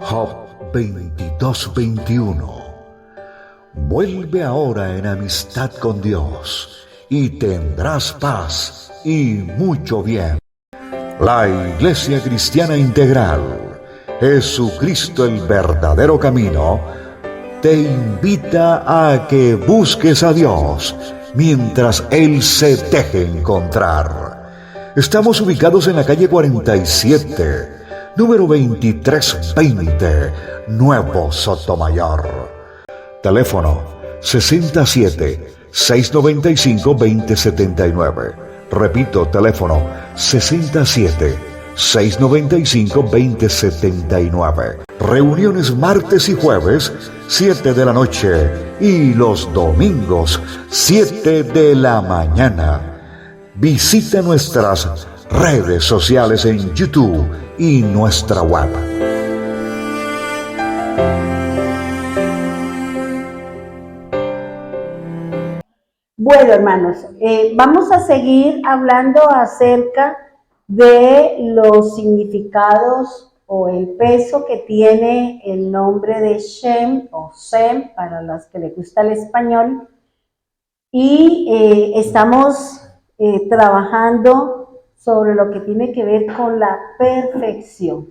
Job 22:21. Vuelve ahora en amistad con Dios y tendrás paz y mucho bien. La Iglesia Cristiana Integral, Jesucristo el verdadero camino, te invita a que busques a Dios mientras Él se deje encontrar. Estamos ubicados en la calle 47, número 2320, Nuevo Sotomayor. Teléfono 67-695-2079. Repito, teléfono 67-695-2079. Reuniones martes y jueves, 7 de la noche, y los domingos, 7 de la mañana. Visita nuestras redes sociales en YouTube y nuestra web. Bueno, hermanos, vamos a seguir hablando acerca de los significados o el peso que tiene el nombre de Shem o Sem para los que les gusta el español, y estamos trabajando sobre lo que tiene que ver con la perfección.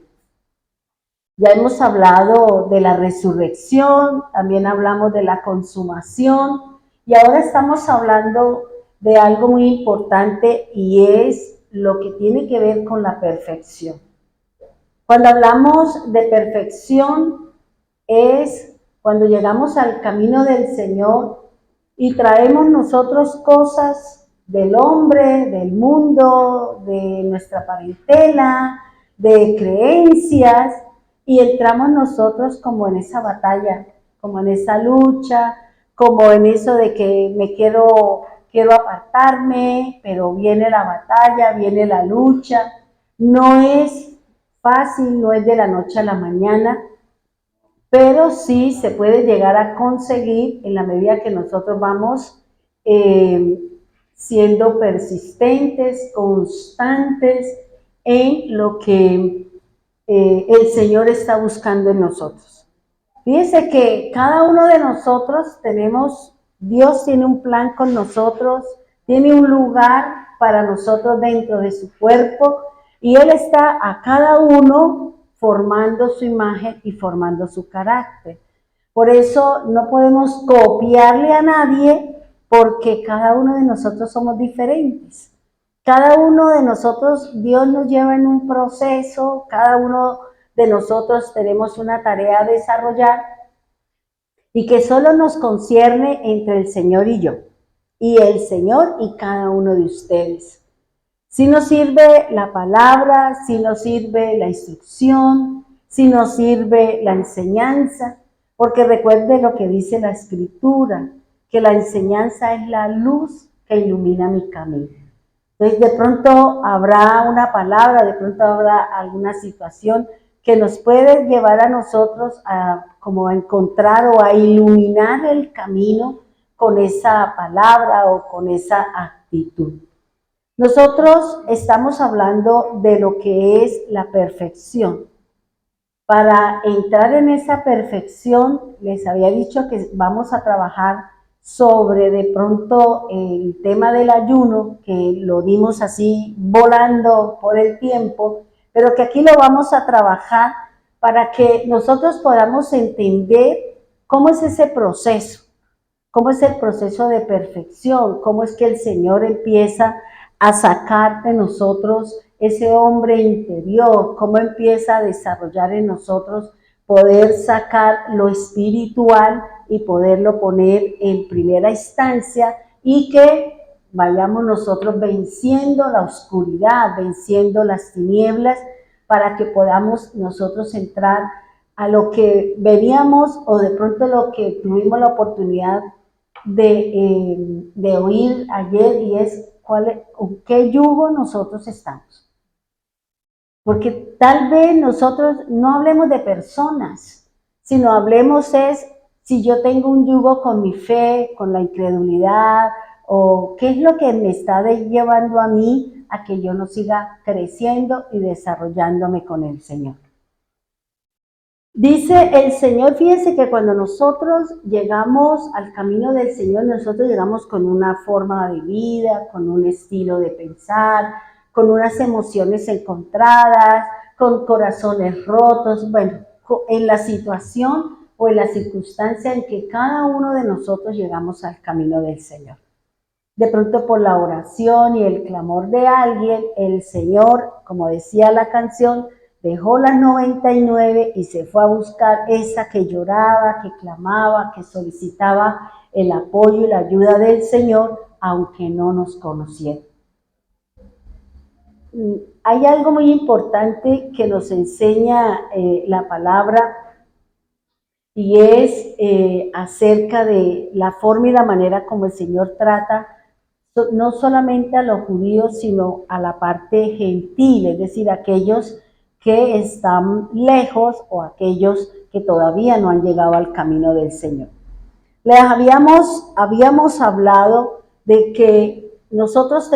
Ya hemos hablado de la resurrección, también hablamos de la consumación, y ahora estamos hablando de algo muy importante, y es lo que tiene que ver con la perfección. Cuando hablamos de perfección es cuando llegamos al camino del Señor y traemos nosotros cosas del hombre, del mundo, de nuestra parentela, de creencias, y entramos nosotros como en esa batalla, como en esa lucha, como en eso de que me quiero apartarme, pero viene la batalla, viene la lucha. No es fácil, no es de la noche a la mañana, pero sí se puede llegar a conseguir en la medida que nosotros vamos siendo persistentes, constantes en lo que el Señor está buscando en nosotros. Fíjense que cada uno de nosotros Dios tiene un plan con nosotros, tiene un lugar para nosotros dentro de su cuerpo, y Él está a cada uno formando su imagen y formando su carácter. Por eso no podemos copiarle a nadie, porque cada uno de nosotros somos diferentes. Cada uno de nosotros, Dios nos lleva en un proceso, cada uno de nosotros tenemos una tarea a desarrollar, y que solo nos concierne entre el Señor y yo, y el Señor y cada uno de ustedes. Si nos sirve la palabra, si nos sirve la instrucción, si nos sirve la enseñanza, porque recuerde lo que dice la Escritura, que la enseñanza es la luz que ilumina mi camino. Entonces, de pronto habrá una palabra, de pronto habrá alguna situación que nos puede llevar a nosotros como a encontrar o a iluminar el camino con esa palabra o con esa actitud. Nosotros estamos hablando de lo que es la perfección. Para entrar en esa perfección, les había dicho que vamos a trabajar sobre de pronto el tema del ayuno, que lo dimos así volando por el tiempo, pero que aquí lo vamos a trabajar para que nosotros podamos entender cómo es ese proceso, cómo es el proceso de perfección, cómo es que el Señor empieza a sacar de nosotros ese hombre interior, cómo empieza a desarrollar en nosotros poder sacar lo espiritual y poderlo poner en primera instancia, y que vayamos nosotros venciendo la oscuridad, venciendo las tinieblas, para que podamos nosotros entrar a lo que veníamos, o de pronto lo que tuvimos la oportunidad de oír ayer, y es con qué yugo nosotros estamos. Porque tal vez nosotros no hablemos de personas, sino hablemos es si yo tengo un yugo con mi fe, con la incredulidad, o qué es lo que me está llevando a mí a que yo no siga creciendo y desarrollándome con el Señor. Dice el Señor, fíjense que cuando nosotros llegamos al camino del Señor, nosotros llegamos con una forma de vida, con un estilo de pensar, con unas emociones encontradas, con corazones rotos, bueno, en la situación o en la circunstancia en que cada uno de nosotros llegamos al camino del Señor. De pronto por la oración y el clamor de alguien, el Señor, como decía la canción, dejó las 99 y se fue a buscar esa que lloraba, que clamaba, que solicitaba el apoyo y la ayuda del Señor, aunque no nos conociera. Hay algo muy importante que nos enseña la palabra y es acerca de la forma y la manera como el Señor trata no solamente a los judíos, sino a la parte gentil, es decir, aquellos que están lejos o aquellos que todavía no han llegado al camino del Señor. Les habíamos hablado de que nosotros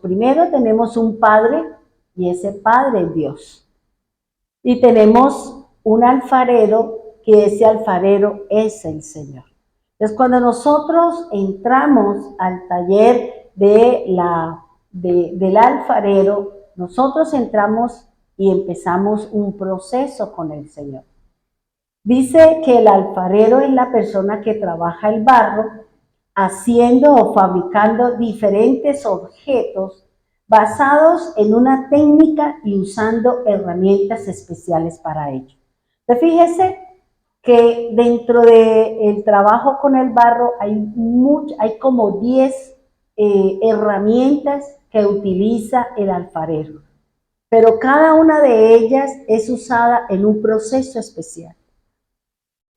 primero tenemos un Padre y ese Padre es Dios. Y tenemos un alfarero que ese alfarero es el Señor. Entonces, cuando nosotros entramos al taller del alfarero, nosotros entramos y empezamos un proceso con el Señor. Dice que el alfarero es la persona que trabaja el barro, haciendo o fabricando diferentes objetos basados en una técnica y usando herramientas especiales para ello. Entonces, fíjese que dentro del trabajo con el barro hay como 10 herramientas que utiliza el alfarero, pero cada una de ellas es usada en un proceso especial.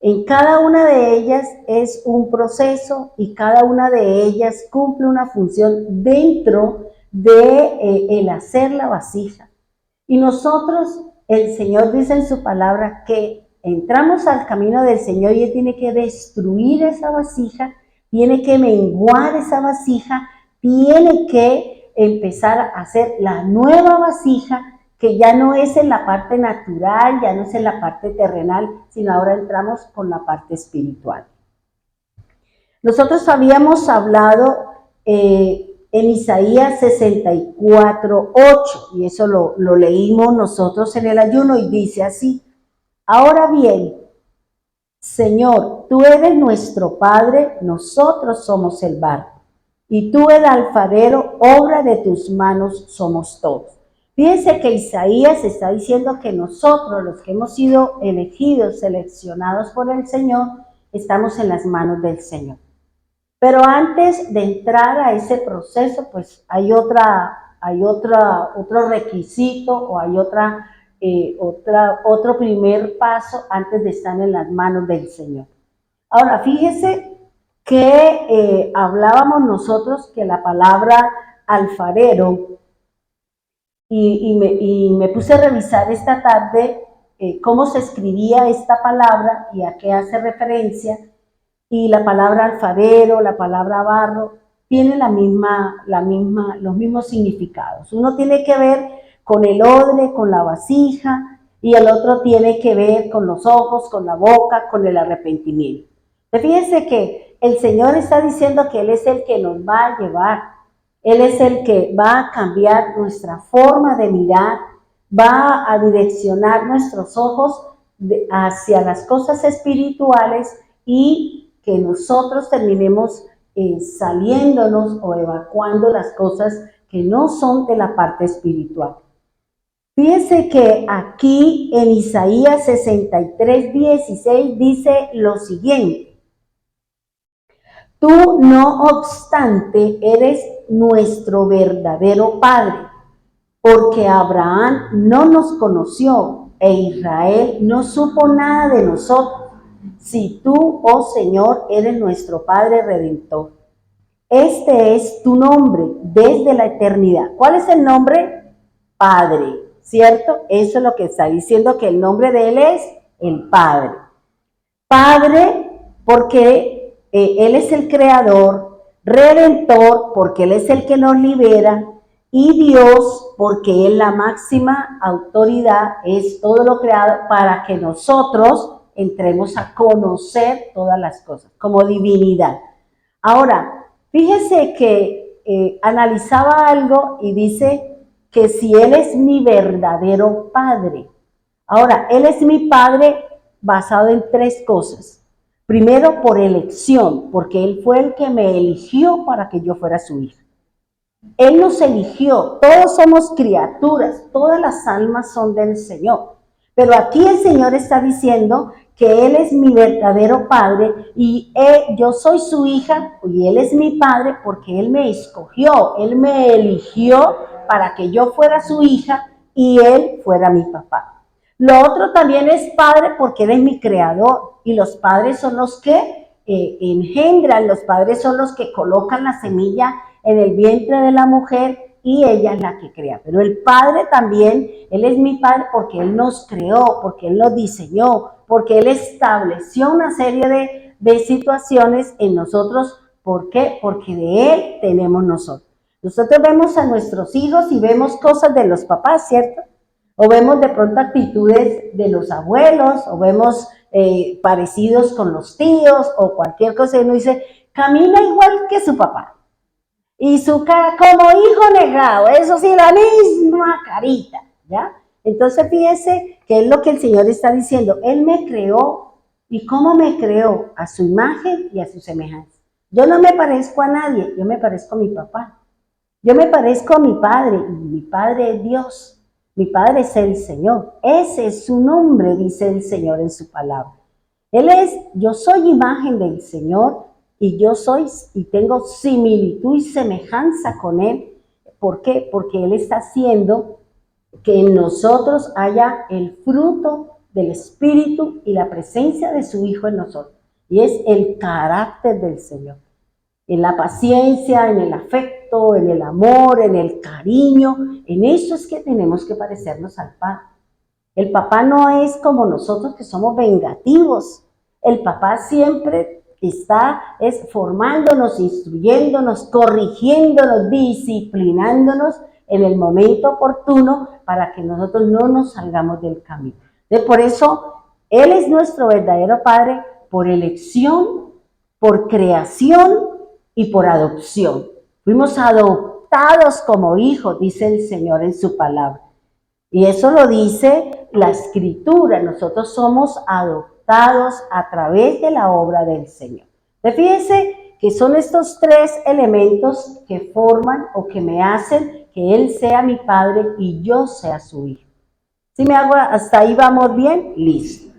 En cada una de ellas es un proceso y cada una de ellas cumple una función dentro de el hacer la vasija. Y nosotros, el Señor dice en su palabra que entramos al camino del Señor y Él tiene que destruir esa vasija, tiene que menguar esa vasija, tiene que empezar a hacer la nueva vasija, que ya no es en la parte natural, ya no es en la parte terrenal, sino ahora entramos con la parte espiritual. Nosotros habíamos hablado en Isaías 64:8, y eso lo leímos nosotros en el ayuno, y dice así: ahora bien, Señor, tú eres nuestro Padre, nosotros somos el barro, y tú el alfarero, obra de tus manos somos todos. Fíjense que Isaías está diciendo que nosotros, los que hemos sido elegidos, seleccionados por el Señor, estamos en las manos del Señor. Pero antes de entrar a ese proceso, pues hay otro requisito o hay otro primer paso antes de estar en las manos del Señor. Ahora, fíjese que hablábamos nosotros que la palabra alfarero, y me puse a revisar esta tarde cómo se escribía esta palabra y a qué hace referencia, y la palabra alfarero, la palabra barro, tienen los mismos significados. Uno tiene que ver con el odre, con la vasija, y el otro tiene que ver con los ojos, con la boca, con el arrepentimiento. Fíjense que el Señor está diciendo que Él es el que nos va a llevar, Él es el que va a cambiar nuestra forma de mirar, va a direccionar nuestros ojos hacia las cosas espirituales y que nosotros terminemos saliéndonos o evacuando las cosas que no son de la parte espiritual. Fíjense que aquí en Isaías 63:16 dice lo siguiente: tú, no obstante, eres nuestro verdadero Padre, porque Abraham no nos conoció e Israel no supo nada de nosotros, si tú, oh Señor, eres nuestro Padre Redentor. Este es tu nombre desde la eternidad. ¿Cuál es el nombre? Padre. ¿cierto? Eso es lo que está diciendo, que el nombre de Él es el Padre. Padre, porque Él es el creador, redentor, porque Él es el que nos libera, y Dios, porque Él la máxima autoridad, es todo lo creado para que nosotros entremos a conocer todas las cosas, como divinidad. Ahora, fíjese que analizaba algo y dice que si Él es mi verdadero Padre. Ahora, Él es mi Padre basado en tres cosas. Primero, por elección, porque Él fue el que me eligió para que yo fuera su hija. Él nos eligió, todos somos criaturas, todas las almas son del Señor. Pero aquí el Señor está diciendo que Él es mi verdadero Padre y yo soy su hija y Él es mi Padre porque Él me escogió, Él me eligió para que yo fuera su hija y Él fuera mi papá. Lo otro también es Padre porque Él es mi creador y los padres son los que engendran, los padres son los que colocan la semilla en el vientre de la mujer y ella es la que crea. Pero el Padre también, Él es mi Padre porque Él nos creó, porque Él nos diseñó, porque Él estableció una serie de situaciones en nosotros. ¿Por qué? Porque de Él tenemos nosotros. Nosotros vemos a nuestros hijos y vemos cosas de los papás, ¿cierto? O vemos de pronto actitudes de los abuelos, o vemos parecidos con los tíos, o cualquier cosa, y uno dice, camina igual que su papá. Y su cara como hijo negado, eso sí, la misma carita, ¿ya? Entonces fíjese que es lo que el Señor está diciendo. Él me creó, ¿y cómo me creó? A su imagen y a su semejanza. Yo no me parezco a nadie, yo me parezco a mi papá. Yo me parezco a mi Padre, y mi Padre es Dios. Mi Padre es el Señor. Ese es su nombre, dice el Señor en su palabra. Yo soy imagen del Señor, y yo soy y tengo similitud y semejanza con Él. ¿Por qué? Porque Él está haciendo que en nosotros haya el fruto del Espíritu y la presencia de su Hijo en nosotros. Y es el carácter del Señor. En la paciencia, en el afecto, en el amor, en el cariño. En eso es que tenemos que parecernos al Padre. El papá no es como nosotros que somos vengativos. El papá siempre está formándonos, instruyéndonos, corrigiéndonos, disciplinándonos en el momento oportuno para que nosotros no nos salgamos del camino. Por eso, Él es nuestro verdadero Padre por elección, por creación y por adopción. Fuimos adoptados como hijos, dice el Señor en su palabra. Y eso lo dice la Escritura. Nosotros somos adoptados a través de la obra del Señor. Fíjense que son estos tres elementos que forman o que me hacen que Él sea mi Padre y yo sea su hijo. ¿Sí me hago? ¿Hasta ahí vamos bien? Listo.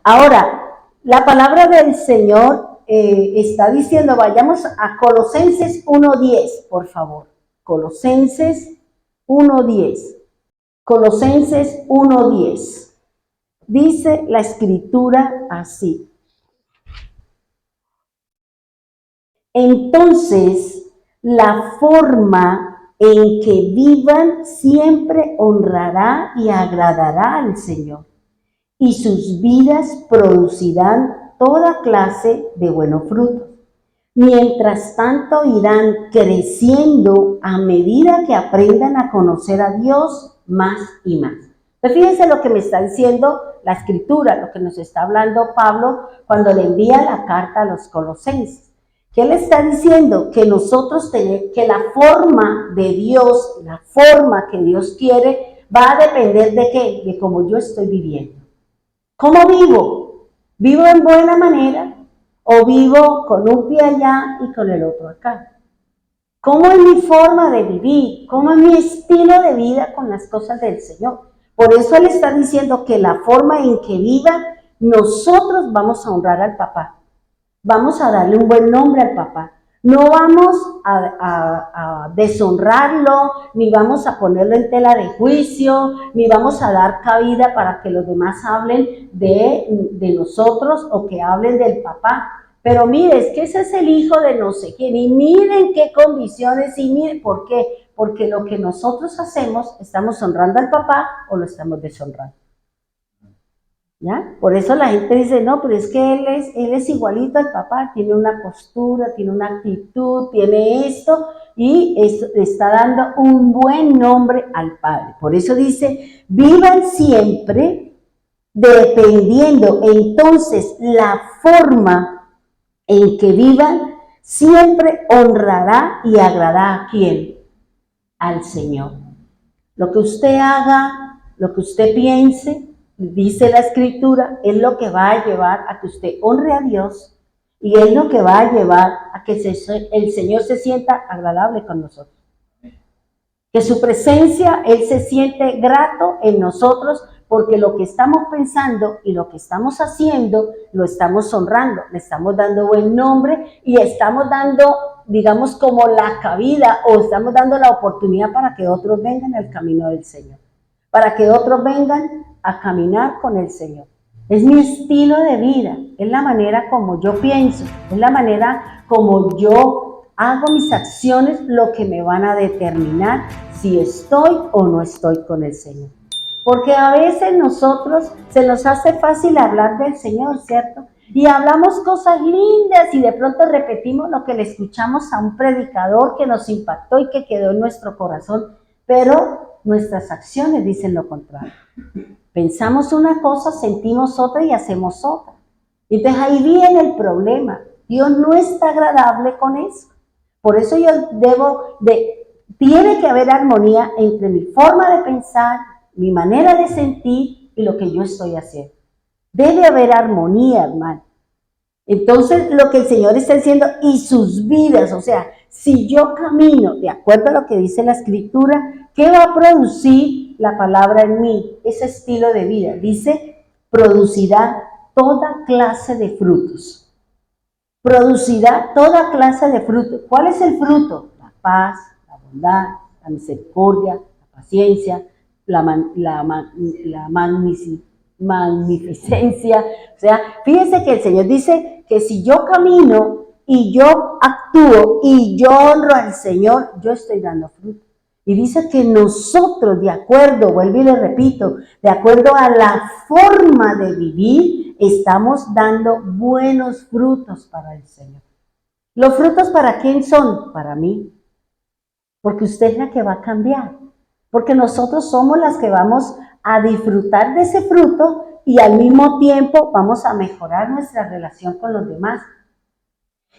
Ahora, la palabra del Señor está diciendo, vayamos a Colosenses 1:10, por favor. Colosenses 1:10. Colosenses 1:10. Dice la Escritura así. Entonces, la forma en que vivan siempre honrará y agradará al Señor, y sus vidas producirán toda clase de buenos frutos. Mientras tanto, irán creciendo a medida que aprendan a conocer a Dios más y más. Pero fíjense lo que me está diciendo la Escritura, lo que nos está hablando Pablo cuando le envía la carta a los colosenses. ¿Qué le está diciendo? Que nosotros tenemos, que la forma de Dios, la forma que Dios quiere, va a depender de qué, de cómo yo estoy viviendo. ¿Cómo vivo? ¿Vivo en buena manera o vivo con un pie allá y con el otro acá? ¿Cómo es mi forma de vivir? ¿Cómo es mi estilo de vida con las cosas del Señor? Por eso Él está diciendo que la forma en que viva, nosotros vamos a honrar al papá. Vamos a darle un buen nombre al papá. No vamos a deshonrarlo, ni vamos a ponerlo en tela de juicio, ni vamos a dar cabida para que los demás hablen de nosotros o que hablen del papá. Pero mire, es que ese es el hijo de no sé quién, y miren qué condiciones, y miren por qué. Porque lo que nosotros hacemos, ¿estamos honrando al papá o lo estamos deshonrando? ¿Ya? Por eso la gente dice, no, pero es que él es igualito al papá, tiene una postura, tiene una actitud, tiene esto, y esto le está dando un buen nombre al Padre. Por eso dice, vivan siempre dependiendo. Entonces, la forma en que vivan siempre honrará y agradará ¿a quién? Al Señor. Lo que usted haga, lo que usted piense, dice la Escritura, es lo que va a llevar a que usted honre a Dios y es lo que va a llevar a que el Señor se sienta agradable con nosotros. Que su presencia, Él se siente grato en nosotros porque lo que estamos pensando y lo que estamos haciendo lo estamos honrando, le estamos dando buen nombre y estamos dando, digamos, como la cabida o estamos dando la oportunidad para que otros vengan al camino del Señor, para que otros vengan a caminar con el Señor. Es mi estilo de vida, es la manera como yo pienso, es la manera como yo hago mis acciones lo que me van a determinar si estoy o no estoy con el Señor. Porque a veces nosotros se nos hace fácil hablar del Señor, ¿cierto? Y hablamos cosas lindas y de pronto repetimos lo que le escuchamos a un predicador que nos impactó y que quedó en nuestro corazón, pero nuestras acciones dicen lo contrario. Pensamos una cosa, sentimos otra y hacemos otra. Entonces ahí viene el problema. Dios no está agradable con eso. Por eso tiene que haber armonía entre mi forma de pensar, mi manera de sentir y lo que yo estoy haciendo. Debe haber armonía, hermano. Entonces, lo que el Señor está diciendo, y sus vidas, o sea, si yo camino de acuerdo a lo que dice la Escritura, ¿qué va a producir la palabra en mí? Ese estilo de vida. Dice, producirá toda clase de frutos. Producirá toda clase de frutos. ¿Cuál es el fruto? La paz, la bondad, la misericordia, la paciencia, la magnificencia. O sea, fíjense que el Señor dice que si yo camino y yo actúo y yo honro al Señor, yo estoy dando fruto. Y dice que nosotros, de acuerdo, vuelvo y le repito, de acuerdo a la forma de vivir, estamos dando buenos frutos para el Señor. ¿Los frutos para quién son? Para mí. Porque usted es la que va a cambiar. Porque nosotros somos las que vamos a disfrutar de ese fruto y al mismo tiempo vamos a mejorar nuestra relación con los demás.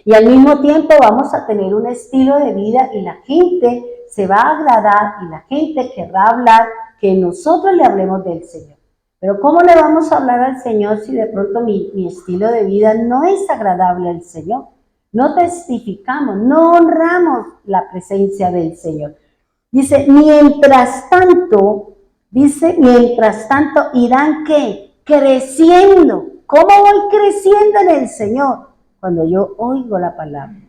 Y al mismo tiempo vamos a tener un estilo de vida y la gente se va a agradar y la gente querrá hablar que nosotros le hablemos del Señor. Pero ¿cómo le vamos a hablar al Señor si de pronto mi estilo de vida no es agradable al Señor? No testificamos, no honramos la presencia del Señor. Dice, mientras tanto irán ¿qué? Creciendo. ¿Cómo voy creciendo en el Señor? Cuando yo oigo la palabra.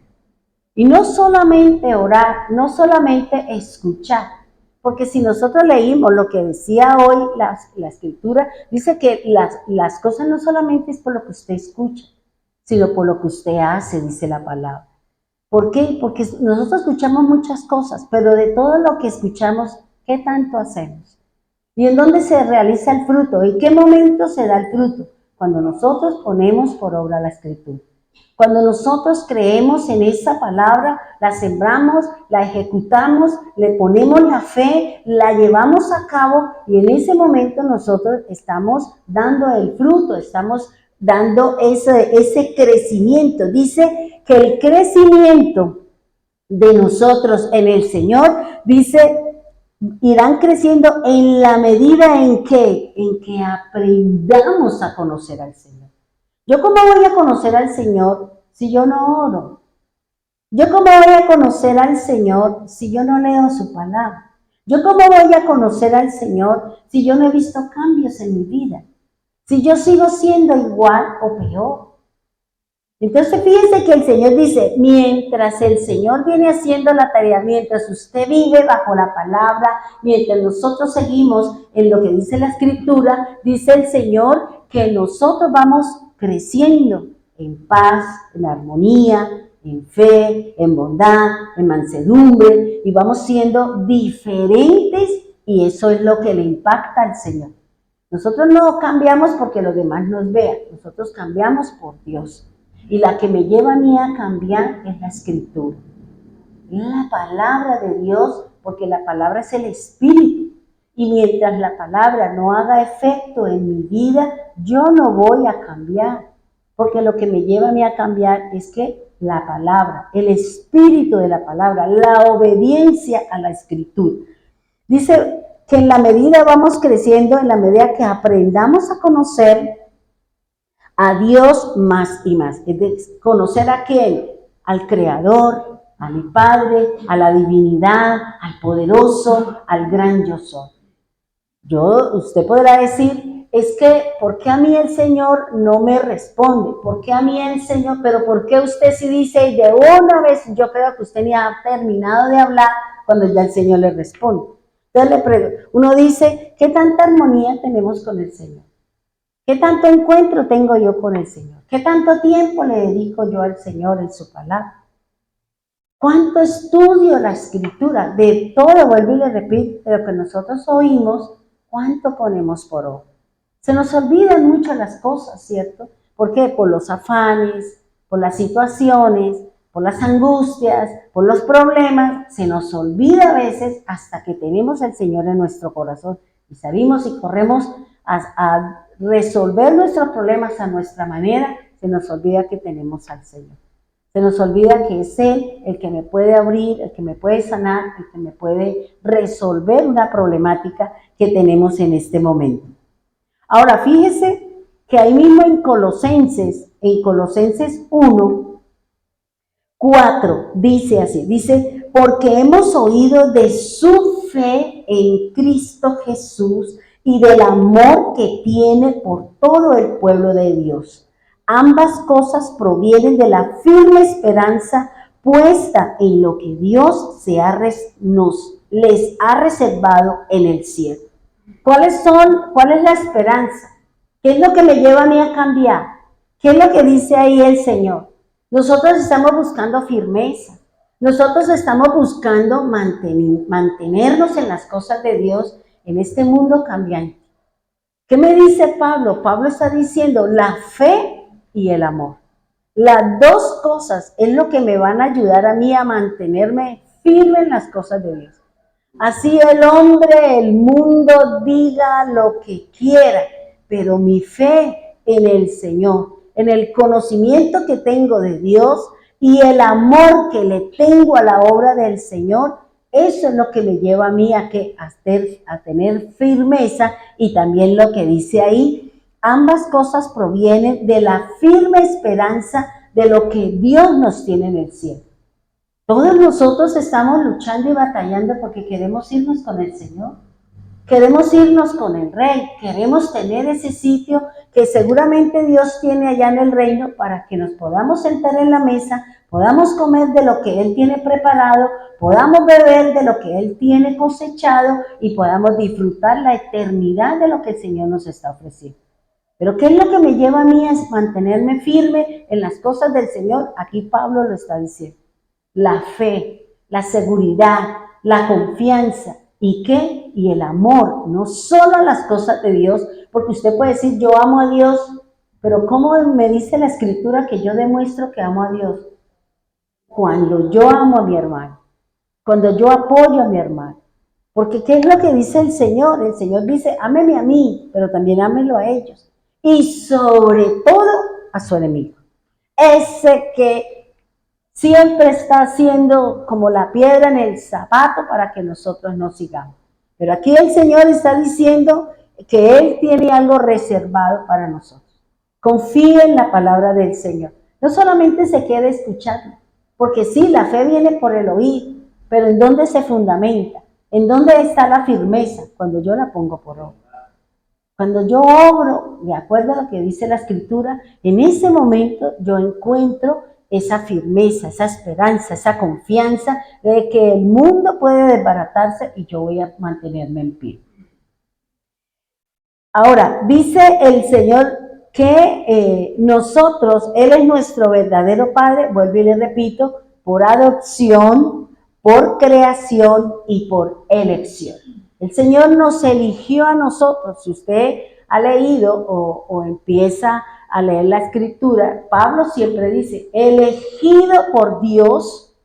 Y no solamente orar, no solamente escuchar, porque si nosotros leímos lo que decía hoy la Escritura, dice que las cosas no solamente es por lo que usted escucha, sino por lo que usted hace, dice la palabra. ¿Por qué? Porque nosotros escuchamos muchas cosas, pero de todo lo que escuchamos, ¿qué tanto hacemos? ¿Y en dónde se realiza el fruto? ¿En qué momento se da el fruto? Cuando nosotros ponemos por obra la Escritura. Cuando nosotros creemos en esa palabra, la sembramos, la ejecutamos, le ponemos la fe, la llevamos a cabo y en ese momento nosotros estamos dando el fruto, estamos dando ese crecimiento. Dice que el crecimiento de nosotros en el Señor, dice, irán creciendo en la medida en que aprendamos a conocer al Señor. ¿Yo cómo voy a conocer al Señor si yo no oro? ¿Yo cómo voy a conocer al Señor si yo no leo su palabra? ¿Yo cómo voy a conocer al Señor si yo no he visto cambios en mi vida? Si yo sigo siendo igual o peor. Entonces fíjense que el Señor dice, mientras el Señor viene haciendo la tarea, mientras usted vive bajo la palabra, mientras nosotros seguimos en lo que dice la Escritura, dice el Señor que nosotros vamos creciendo en paz, en armonía, en fe, en bondad, en mansedumbre, y vamos siendo diferentes, y eso es lo que le impacta al Señor. Nosotros no cambiamos porque los demás nos vean, nosotros cambiamos por Dios. Y la que me lleva a mí a cambiar es la Escritura. Es la palabra de Dios, porque la palabra es el Espíritu. Y mientras la palabra no haga efecto en mi vida, yo no voy a cambiar. Porque lo que me lleva a mí a cambiar es que la palabra, el espíritu de la palabra, la obediencia a la Escritura. Dice que en la medida vamos creciendo, en la medida que aprendamos a conocer a Dios más y más. Es decir, ¿conocer a quién? Al Creador, a mi Padre, a la divinidad, al poderoso, al gran yo soy. Usted podrá decir, es que, ¿por qué a mí el Señor no me responde? ¿Por qué a mí el Señor? Pero ¿por qué usted sí dice, y de una vez, yo creo que usted ni ha terminado de hablar cuando ya el Señor le responde? Entonces le pregunto, uno dice, ¿qué tanta armonía tenemos con el Señor? ¿Qué tanto encuentro tengo yo con el Señor? ¿Qué tanto tiempo le dedico yo al Señor en su palabra? ¿Cuánto estudio la Escritura? De todo, vuelvo y le repito, de lo que nosotros oímos, ¿cuánto ponemos por obra? Se nos olvidan mucho las cosas, ¿cierto? ¿Por qué? Por los afanes, por las situaciones, por las angustias, por los problemas. Se nos olvida a veces hasta que tenemos al Señor en nuestro corazón y salimos y corremos a resolver nuestros problemas a nuestra manera. Se nos olvida que tenemos al Señor. Se nos olvida que es Él el que me puede abrir, el que me puede sanar, el que me puede resolver una problemática que tenemos en este momento. Ahora, fíjese que ahí mismo en Colosenses 1, 4, dice así, dice, porque hemos oído de su fe en Cristo Jesús y del amor que tiene por todo el pueblo de Dios. Ambas cosas provienen de la firme esperanza puesta en lo que Dios les ha reservado en el cielo. ¿Cuál es la esperanza? ¿Qué es lo que me lleva a mí a cambiar? ¿Qué es lo que dice ahí el Señor? Nosotros estamos buscando firmeza. Nosotros estamos buscando mantenernos en las cosas de Dios en este mundo cambiante. ¿Qué me dice Pablo? Pablo está diciendo la fe y el amor. Las dos cosas es lo que me van a ayudar a mí a mantenerme firme en las cosas de Dios. Así el hombre, el mundo diga lo que quiera, pero mi fe en el Señor, en el conocimiento que tengo de Dios y el amor que le tengo a la obra del Señor, eso es lo que me lleva a mí a tener firmeza. Y también lo que dice ahí, ambas cosas provienen de la firme esperanza de lo que Dios nos tiene en el cielo. Todos nosotros estamos luchando y batallando porque queremos irnos con el Señor. Queremos irnos con el Rey. Queremos tener ese sitio que seguramente Dios tiene allá en el reino para que nos podamos sentar en la mesa, podamos comer de lo que Él tiene preparado, podamos beber de lo que Él tiene cosechado y podamos disfrutar la eternidad de lo que el Señor nos está ofreciendo. Pero ¿qué es lo que me lleva a mí a mantenerme firme en las cosas del Señor? Aquí Pablo lo está diciendo. La fe, la seguridad, la confianza. ¿Y qué? Y el amor, no solo a las cosas de Dios, porque usted puede decir, yo amo a Dios, pero ¿cómo me dice la Escritura que yo demuestro que amo a Dios? Cuando yo amo a mi hermano, cuando yo apoyo a mi hermano. Porque ¿qué es lo que dice el Señor? El Señor dice, ámeme a mí, pero también ámelo a ellos. Y sobre todo a su enemigo. Ese que siempre está haciendo como la piedra en el zapato para que nosotros no sigamos. Pero aquí el Señor está diciendo que Él tiene algo reservado para nosotros. Confíe en la palabra del Señor. No solamente se quede escuchando, porque sí, la fe viene por el oír, pero ¿en dónde se fundamenta? ¿En dónde está la firmeza? Cuando yo la pongo por obra. Cuando yo obro, de acuerdo a lo que dice la Escritura, en ese momento yo encuentro esa firmeza, esa esperanza, esa confianza de que el mundo puede desbaratarse y yo voy a mantenerme en pie. Ahora, dice el Señor que nosotros, Él es nuestro verdadero Padre, vuelvo y le repito, por adopción, por creación y por elección. El Señor nos eligió a nosotros. Si usted ha leído o empieza a leer la Escritura, Pablo siempre dice, elegido por Dios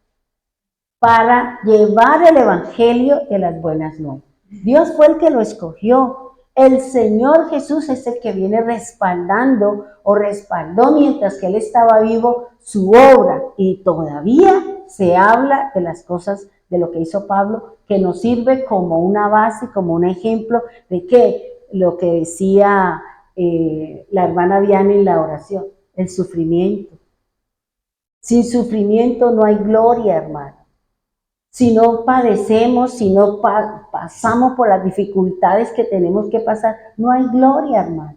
para llevar el Evangelio de las buenas nuevas. Dios fue el que lo escogió. El Señor Jesús es el que viene respaldando o respaldó mientras que Él estaba vivo su obra, y todavía se habla de las cosas de lo que hizo Pablo, que nos sirve como una base, como un ejemplo de que lo que decía la hermana Diana en la oración, el sufrimiento. Sin sufrimiento no hay gloria, hermano. Si no padecemos, si no pasamos por las dificultades que tenemos que pasar, no hay gloria, hermano.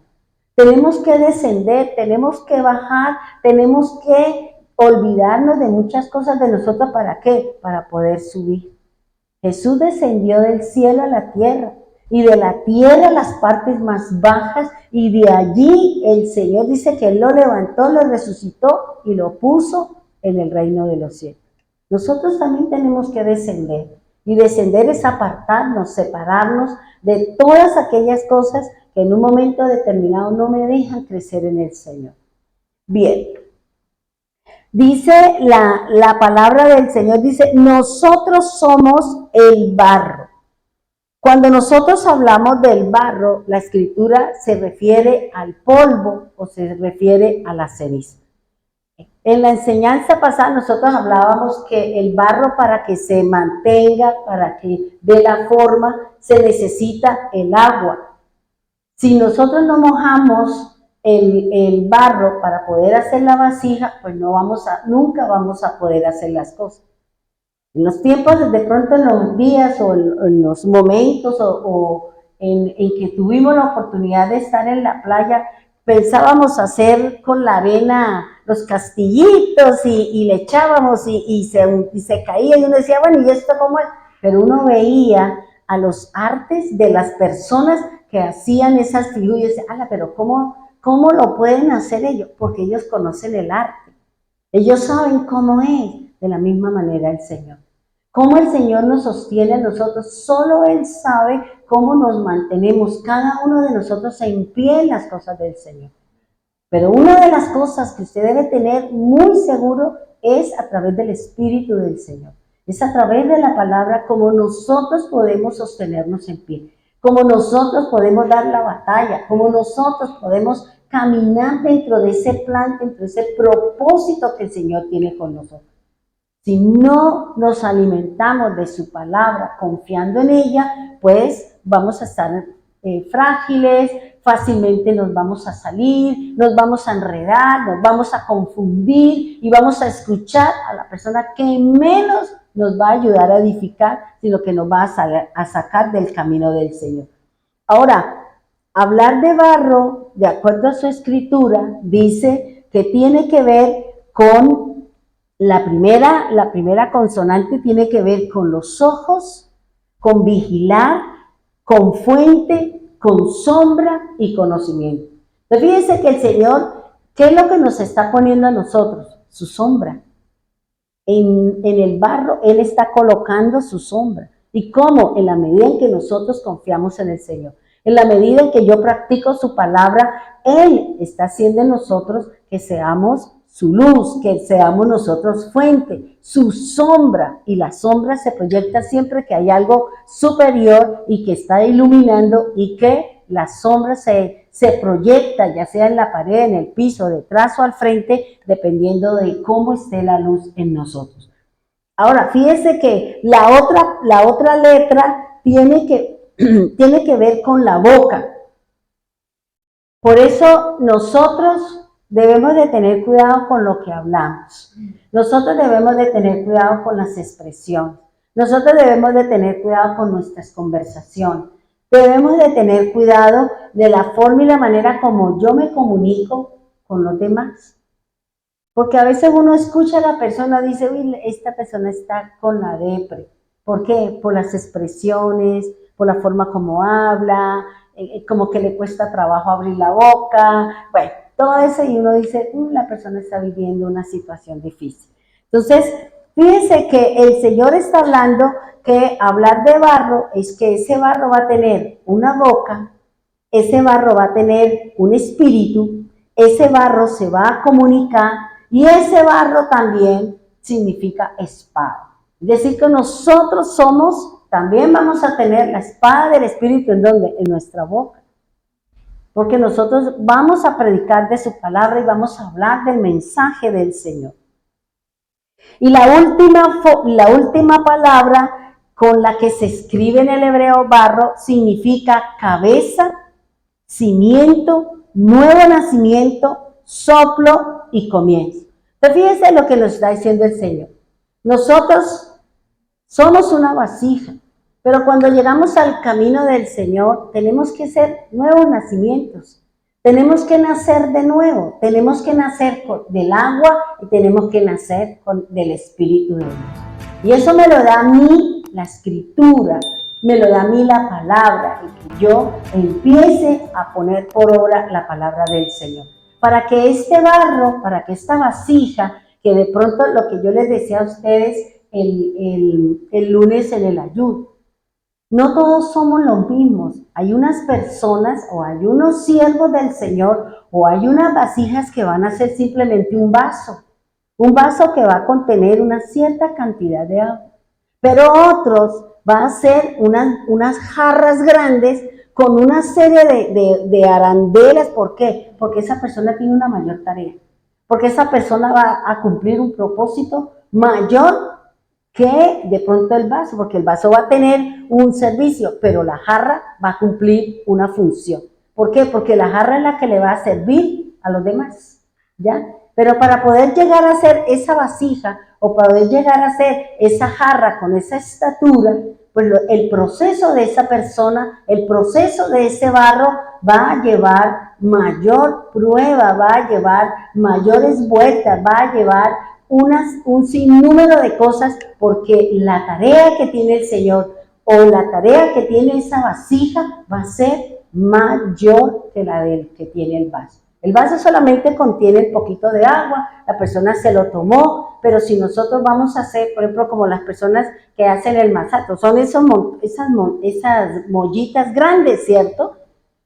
Tenemos que descender, tenemos que bajar, tenemos que olvidarnos de muchas cosas de nosotros. ¿Para qué? Para poder subir. Jesús descendió del cielo a la tierra, y de la tierra a las partes más bajas, y de allí el Señor dice que Él lo levantó, lo resucitó y lo puso en el reino de los cielos. Nosotros también tenemos que descender, y descender es apartarnos, separarnos de todas aquellas cosas que en un momento determinado no me dejan crecer en el Señor. Bien, dice la palabra del Señor, dice, nosotros somos el barro. Cuando nosotros hablamos del barro, la Escritura se refiere al polvo o se refiere a la ceniza. En la enseñanza pasada nosotros hablábamos que el barro, para que se mantenga, para que dé la forma, se necesita el agua. Si nosotros no mojamos el barro para poder hacer la vasija, pues nunca vamos a poder hacer las cosas. En los tiempos, de pronto en los días o en los momentos en que tuvimos la oportunidad de estar en la playa, pensábamos hacer con la arena los castillitos y le echábamos y se caía, y uno decía, bueno, ¿y esto cómo es? Pero uno veía a los artes de las personas que hacían esas figuras y decía, ala, pero ¿cómo lo pueden hacer ellos? Porque ellos conocen el arte, ellos saben cómo es. De la misma manera el Señor. Cómo el Señor nos sostiene a nosotros, solo Él sabe cómo nos mantenemos cada uno de nosotros en pie en las cosas del Señor. Pero una de las cosas que usted debe tener muy seguro es a través del Espíritu del Señor. Es a través de la palabra como nosotros podemos sostenernos en pie, como nosotros podemos dar la batalla, como nosotros podemos caminar dentro de ese plan, dentro de ese propósito que el Señor tiene con nosotros. Si no nos alimentamos de su palabra confiando en ella, pues vamos a estar frágiles, fácilmente nos vamos a salir, nos vamos a enredar, nos vamos a confundir y vamos a escuchar a la persona que menos nos va a ayudar a edificar, sino que nos va a sacar del camino del Señor. Ahora, hablar de barro, de acuerdo a su escritura, dice que tiene que ver con la primera consonante, tiene que ver con los ojos, con vigilar, con fuente, con sombra y conocimiento. Entonces fíjense que el Señor, ¿qué es lo que nos está poniendo a nosotros? Su sombra. En el barro, Él está colocando su sombra. ¿Y cómo? En la medida en que nosotros confiamos en el Señor. En la medida en que yo practico su palabra, Él está haciendo en nosotros que seamos su luz, que seamos nosotros fuente, su sombra. Y la sombra se proyecta siempre que hay algo superior y que está iluminando, y que la sombra se proyecta, ya sea en la pared, en el piso, detrás o al frente, dependiendo de cómo esté la luz en nosotros. Ahora, fíjense que la otra letra tiene que ver con la boca. Por eso nosotros debemos de tener cuidado con lo que hablamos. Nosotros debemos de tener cuidado con las expresiones. Nosotros debemos de tener cuidado con nuestras conversaciones. Debemos de tener cuidado de la forma y la manera como yo me comunico con los demás. Porque a veces uno escucha a la persona y dice, uy, esta persona está con la depre. ¿Por qué? Por las expresiones, por la forma como habla, como que le cuesta trabajo abrir la boca, bueno, todo eso y uno dice, la persona está viviendo una situación difícil. Entonces, fíjense que el Señor está hablando que hablar de barro es que ese barro va a tener una boca, ese barro va a tener un espíritu, ese barro se va a comunicar y ese barro también significa espada. Es decir, que nosotros también vamos a tener la espada del espíritu ¿en dónde? En nuestra boca. Porque nosotros vamos a predicar de su palabra y vamos a hablar del mensaje del Señor. Y la última palabra con la que se escribe en el hebreo barro significa cabeza, cimiento, nuevo nacimiento, soplo y comienzo. Entonces fíjense lo que nos está diciendo el Señor. Nosotros somos una vasija, pero cuando llegamos al camino del Señor tenemos que ser nuevos nacimientos. Tenemos que nacer de nuevo, tenemos que nacer del agua y tenemos que nacer del Espíritu de Dios. Y eso me lo da a mí la Escritura, me lo da a mí la palabra, y que yo empiece a poner por obra la palabra del Señor. Para que este barro, para que esta vasija, que de pronto lo que yo les decía a ustedes el lunes en el ayuno, no todos somos los mismos. Hay unas personas o hay unos siervos del Señor o hay unas vasijas que van a ser simplemente un vaso que va a contener una cierta cantidad de agua. Pero otros van a ser unas jarras grandes con una serie de arandelas. ¿Por qué? Porque esa persona tiene una mayor tarea. Porque esa persona va a cumplir un propósito mayor que de pronto el vaso, porque el vaso va a tener un servicio, pero la jarra va a cumplir una función. ¿Por qué? Porque la jarra es la que le va a servir a los demás, ¿ya? Pero para poder llegar a ser esa vasija o poder llegar a ser esa jarra con esa estatura, pues el proceso de esa persona, el proceso de ese barro va a llevar mayor prueba, va a llevar mayores vueltas, va a llevar un sinnúmero de cosas, porque la tarea que tiene el Señor o la tarea que tiene esa vasija va a ser mayor que la del que tiene el vaso. El vaso solamente contiene un poquito de agua, la persona se lo tomó, pero si nosotros vamos a hacer, por ejemplo, como las personas que hacen el masato, son esas mollitas grandes, ¿cierto?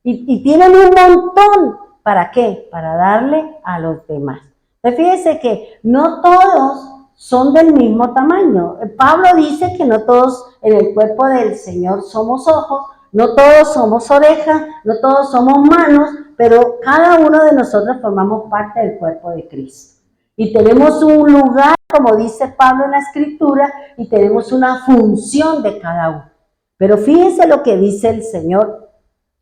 Y tienen un montón. ¿Para qué? Para darle a los demás. Fíjense que no todos son del mismo tamaño. Pablo dice que no todos en el cuerpo del Señor somos ojos, no todos somos orejas, no todos somos manos, pero cada uno de nosotros formamos parte del cuerpo de Cristo. Y tenemos un lugar, como dice Pablo en la Escritura, y tenemos una función de cada uno. Pero fíjense lo que dice el Señor,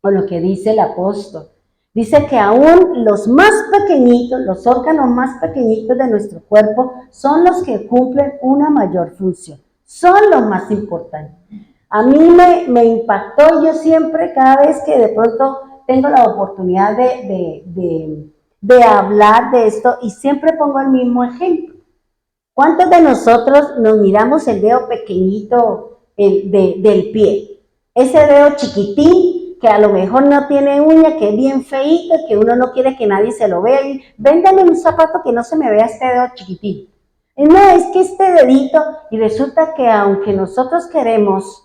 o lo que dice el apóstol. Dice que aún los más pequeñitos, los órganos más pequeñitos de nuestro cuerpo son los que cumplen una mayor función. Son los más importantes. A mí me impactó, yo siempre, cada vez que de pronto tengo la oportunidad de hablar de esto, y siempre pongo el mismo ejemplo. ¿Cuántos de nosotros nos miramos el dedo pequeñito del pie? Ese dedo chiquitín, que a lo mejor no tiene uña, que es bien feíto, que uno no quiere que nadie se lo vea, y véndame un zapato que no se me vea este dedo chiquitín. No, es que este dedito, y resulta que aunque nosotros queremos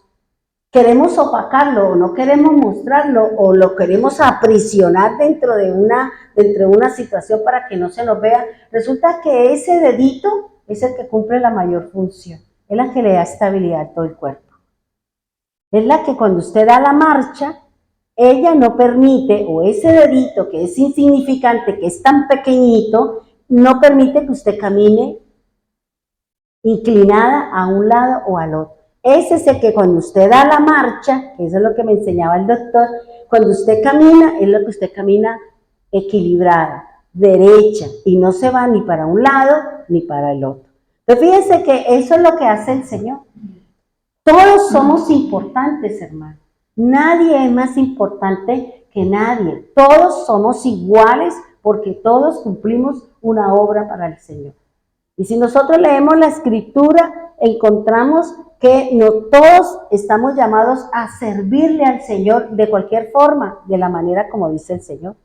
opacarlo, o no queremos mostrarlo, o lo queremos aprisionar dentro de una situación para que no se nos vea, resulta que ese dedito es el que cumple la mayor función, es la que le da estabilidad a todo el cuerpo. Es la que cuando usted da la marcha, ella no permite, o ese dedito que es insignificante, que es tan pequeñito, no permite que usted camine inclinada a un lado o al otro. Ese es el que cuando usted da la marcha, que eso es lo que me enseñaba el doctor, cuando usted camina, es lo que usted camina equilibrada, derecha, y no se va ni para un lado ni para el otro. Entonces fíjense que eso es lo que hace el Señor. Todos somos importantes, hermanos. Nadie es más importante que nadie. Todos somos iguales porque todos cumplimos una obra para el Señor. Y si nosotros leemos la Escritura, encontramos que no todos estamos llamados a servirle al Señor de cualquier forma, de la manera como dice el Señor.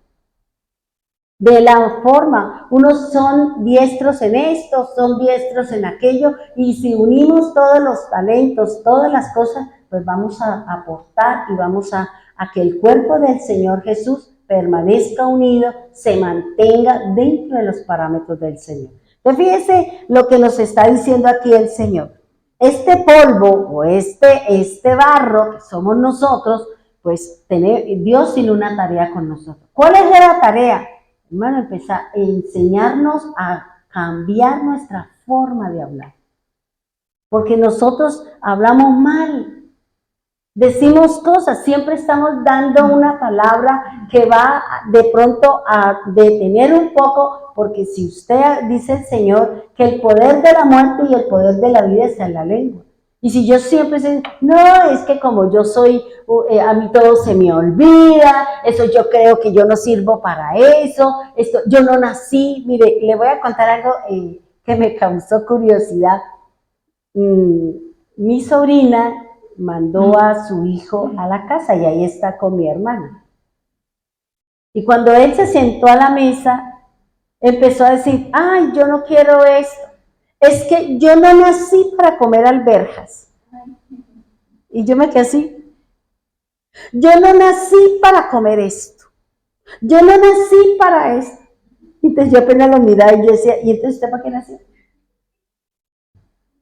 De la forma, unos son diestros en esto, son diestros en aquello, y si unimos todos los talentos, todas las cosas, pues vamos a aportar y vamos a que el cuerpo del Señor Jesús permanezca unido, se mantenga dentro de los parámetros del Señor. Entonces fíjese lo que nos está diciendo aquí el Señor. Este polvo o este barro que somos nosotros, pues Dios tiene una tarea con nosotros. ¿Cuál es la tarea? Hermano, empezar a enseñarnos a cambiar nuestra forma de hablar. Porque nosotros hablamos mal, decimos cosas, siempre estamos dando una palabra que va de pronto a detener un poco, porque si usted dice el Señor que el poder de la muerte y el poder de la vida está en la lengua. Y si yo siempre sé, no, es que como yo soy, a mí todo se me olvida, eso yo creo que yo no sirvo para eso, esto, yo no nací. Mire, le voy a contar algo que me causó curiosidad. Mi sobrina mandó a su hijo a la casa y ahí está con mi hermana. Y cuando él se sentó a la mesa, empezó a decir, ay, yo no quiero esto. Es que yo no nací para comer alberjas. Y yo me quedé así. Yo no nací para comer esto. Yo no nací para esto. Entonces yo apenas lo miraba y yo decía, ¿y entonces usted para qué nació?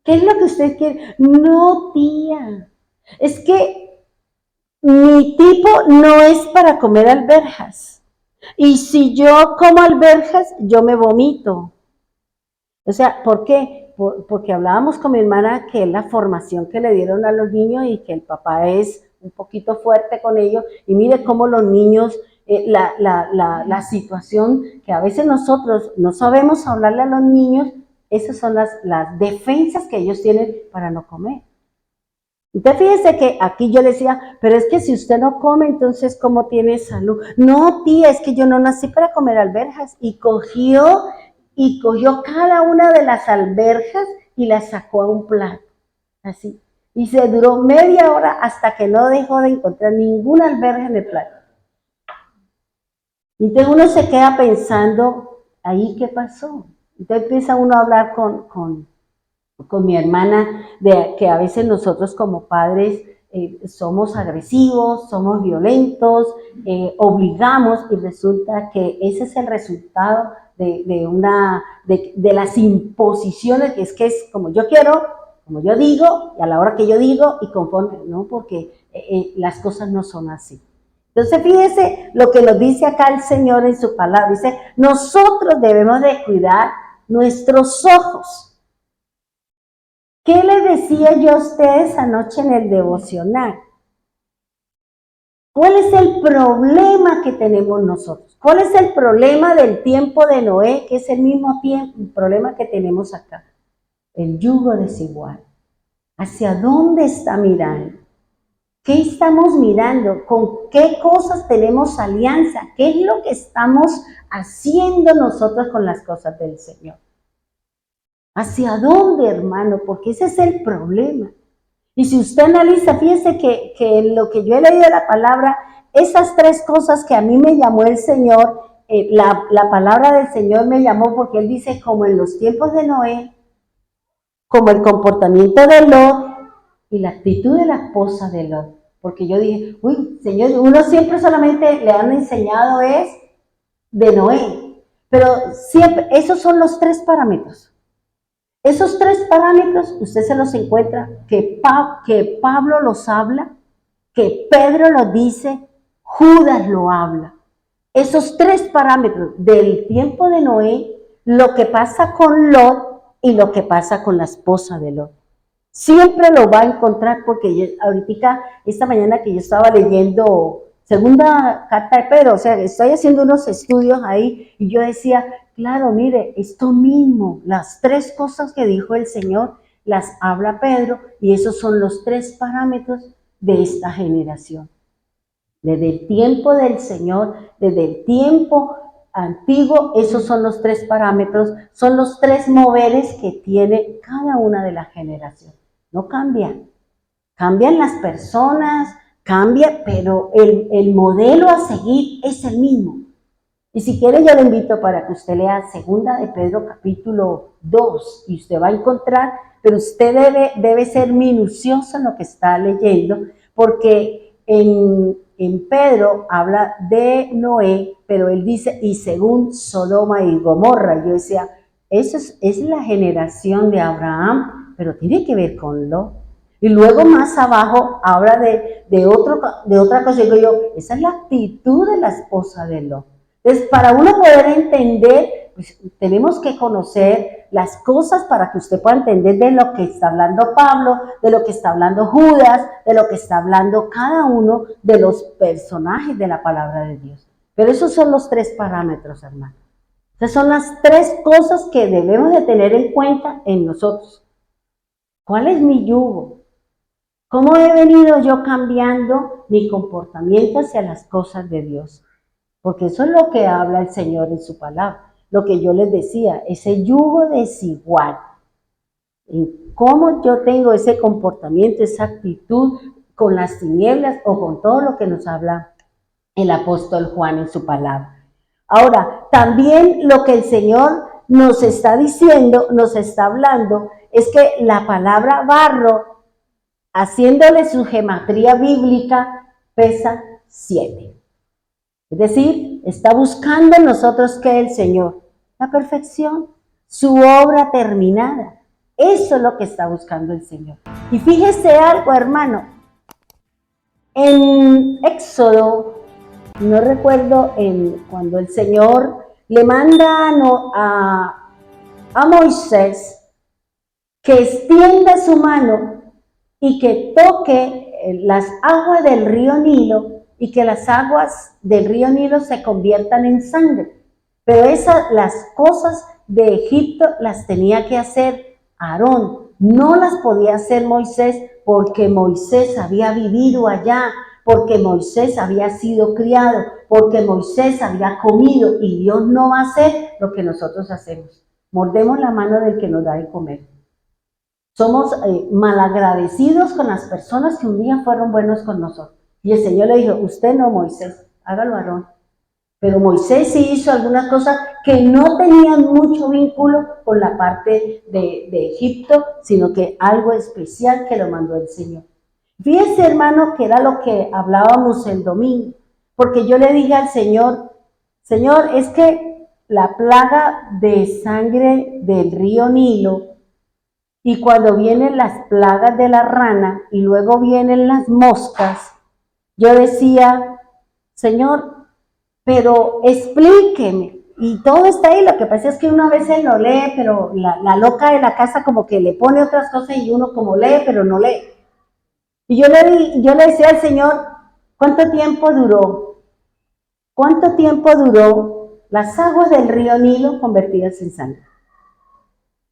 ¿Qué es lo que usted quiere? No, tía. Es que mi tipo no es para comer alberjas. Y si yo como alberjas, yo me vomito. O sea, ¿por qué? Porque hablábamos con mi hermana que es la formación que le dieron a los niños y que el papá es un poquito fuerte con ellos. Y mire cómo los niños, la situación que a veces nosotros no sabemos hablarle a los niños, esas son las defensas que ellos tienen para no comer. Entonces fíjese que aquí yo le decía, pero es que si usted no come, entonces ¿cómo tiene salud? No, tía, es que yo no nací para comer alberjas. Y cogió cada una de las alberjas y las sacó a un plato, así. Y se duró media hora hasta que no dejó de encontrar ninguna alberja en el plato. Entonces uno se queda pensando, ¿ahí qué pasó? Entonces empieza uno a hablar con mi hermana, de que a veces nosotros como padres somos agresivos, somos violentos, obligamos, y resulta que ese es el resultado de las imposiciones, que es como yo quiero, como yo digo, y a la hora que yo digo, y conforme, no, porque las cosas no son así. Entonces fíjese lo que nos dice acá el Señor en su palabra, dice, nosotros debemos de cuidar nuestros ojos. ¿Qué les decía yo a ustedes anoche en el devocional? ¿Cuál es el problema que tenemos nosotros? ¿Cuál es el problema del tiempo de Noé, que es el mismo problema que tenemos acá? El yugo desigual. ¿Hacia dónde está mirando? ¿Qué estamos mirando? ¿Con qué cosas tenemos alianza? ¿Qué es lo que estamos haciendo nosotros con las cosas del Señor? ¿Hacia dónde, hermano? Porque ese es el problema. Y si usted analiza, fíjese que en lo que yo he leído de la palabra, esas tres cosas que a mí me llamó el Señor, la palabra del Señor me llamó porque Él dice, como en los tiempos de Noé, como el comportamiento de Lot y la actitud de la esposa de Lot. Porque yo dije, uy, Señor, uno siempre solamente le han enseñado es de Noé. Pero siempre, esos son los tres parámetros. Esos tres parámetros usted se los encuentra, que Pablo los habla, que Pedro los dice, Judas lo habla. Esos tres parámetros del tiempo de Noé, lo que pasa con Lot y lo que pasa con la esposa de Lot. Siempre lo va a encontrar porque ahorita, esta mañana que yo estaba leyendo segunda carta de Pedro, o sea, estoy haciendo unos estudios ahí y yo decía, claro, mire, esto mismo, las tres cosas que dijo el Señor, las habla Pedro y esos son los tres parámetros de esta generación. Desde el tiempo del Señor, desde el tiempo antiguo, esos son los tres parámetros, son los tres moveres que tiene cada una de las generaciones. no cambia. Cambian las personas, cambia, pero el modelo a seguir es el mismo. Y si quiere yo le invito para que usted lea 2 de Pedro capítulo 2 y usted va a encontrar, pero usted debe ser minucioso en lo que está leyendo, porque en Pedro habla de Noé, pero él dice, y según Sodoma y Gomorra. Yo decía, eso es la generación de Abraham, pero tiene que ver con Lot. Y luego más abajo habla de otra cosa. Y digo yo, esa es la actitud de la esposa de Lot. Entonces, para uno poder entender, pues, tenemos que conocer las cosas para que usted pueda entender de lo que está hablando Pablo, de lo que está hablando Judas, de lo que está hablando cada uno de los personajes de la palabra de Dios. Pero esos son los 3 parámetros, hermano. Esas son las 3 cosas que debemos de tener en cuenta en nosotros. ¿Cuál es mi yugo? ¿Cómo he venido yo cambiando mi comportamiento hacia las cosas de Dios? Porque eso es lo que habla el Señor en su palabra. Lo que yo les decía, ese yugo desigual. En cómo yo tengo ese comportamiento, esa actitud con las tinieblas o con todo lo que nos habla el apóstol Juan en su palabra. Ahora, también lo que el Señor nos está diciendo, nos está hablando, es que la palabra barro, haciéndole su gematría bíblica, pesa 7. Es decir, está buscando en nosotros que el Señor, la perfección, su obra terminada. Eso es lo que está buscando el Señor. Y fíjese algo, hermano. En Éxodo, no recuerdo cuando el Señor le manda a Moisés que extienda su mano y que toque las aguas del río Nilo, y que las aguas del río Nilo se conviertan en sangre. Pero las cosas de Egipto las tenía que hacer Aarón, no las podía hacer Moisés, porque Moisés había vivido allá, porque Moisés había sido criado, porque Moisés había comido, y Dios no va a hacer lo que nosotros hacemos. Mordemos la mano del que nos da de comer. Somos malagradecidos con las personas que un día fueron buenos con nosotros. Y el Señor le dijo, usted no, Moisés, hágalo Aarón. Pero Moisés sí hizo algunas cosas que no tenían mucho vínculo con la parte de Egipto, sino que algo especial que lo mandó el Señor. Fíjese, hermano, que era lo que hablábamos el domingo, porque yo le dije al Señor, Señor, es que la plaga de sangre del río Nilo, y cuando vienen las plagas de la rana, y luego vienen las moscas, yo decía, Señor, pero explíqueme. Y todo está ahí, lo que pasa es que uno a veces lo lee, pero la loca de la casa como que le pone otras cosas y uno como lee, pero no lee. Y yo le decía al Señor, ¿cuánto tiempo duró? ¿Cuánto tiempo duró las aguas del río Nilo convertidas en sangre?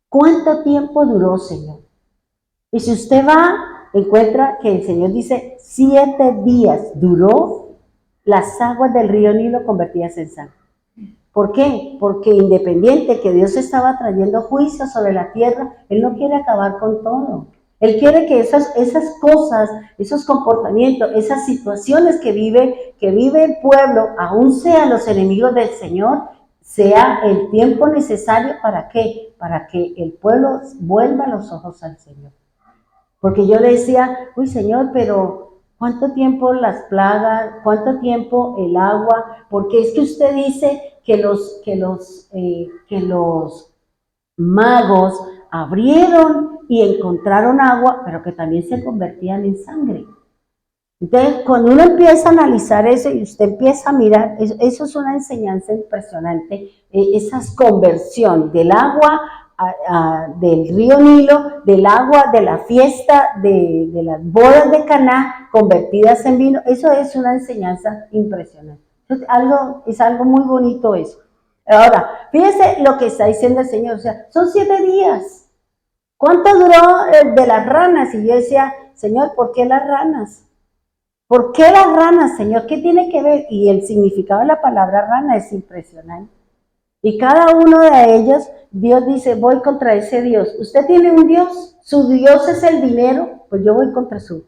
¿Cuánto tiempo duró, Señor? Y si usted va, encuentra que el Señor dice, 7 días duró las aguas del río Nilo convertidas en sangre. ¿Por qué? Porque independiente que Dios estaba trayendo juicio sobre la tierra, Él no quiere acabar con todo. Él quiere que esas cosas, esos comportamientos, esas situaciones que vive el pueblo, aún sean los enemigos del Señor, sea el tiempo necesario ¿para qué? Para que el pueblo vuelva los ojos al Señor. Porque yo le decía, uy Señor, pero ¿cuánto tiempo las plagas? ¿Cuánto tiempo el agua? Porque es que usted dice que los magos abrieron y encontraron agua, pero que también se convertían en sangre. Entonces, cuando uno empieza a analizar eso y usted empieza a mirar, eso es una enseñanza impresionante, esas conversiones del agua del río Nilo, del agua de la fiesta de las bodas de Caná convertidas en vino. Eso es una enseñanza impresionante. Es algo muy bonito eso. Ahora, fíjese lo que está diciendo el Señor, o sea, son 7 días. ¿Cuánto duró de las ranas? Y yo decía, Señor, ¿por qué las ranas? ¿Por qué las ranas, Señor? ¿Qué tiene que ver? Y el significado de la palabra rana es impresionante. Y cada uno de ellos Dios dice, voy contra ese Dios. ¿Usted tiene un Dios? ¿Su Dios es el dinero? Pues yo voy contra su.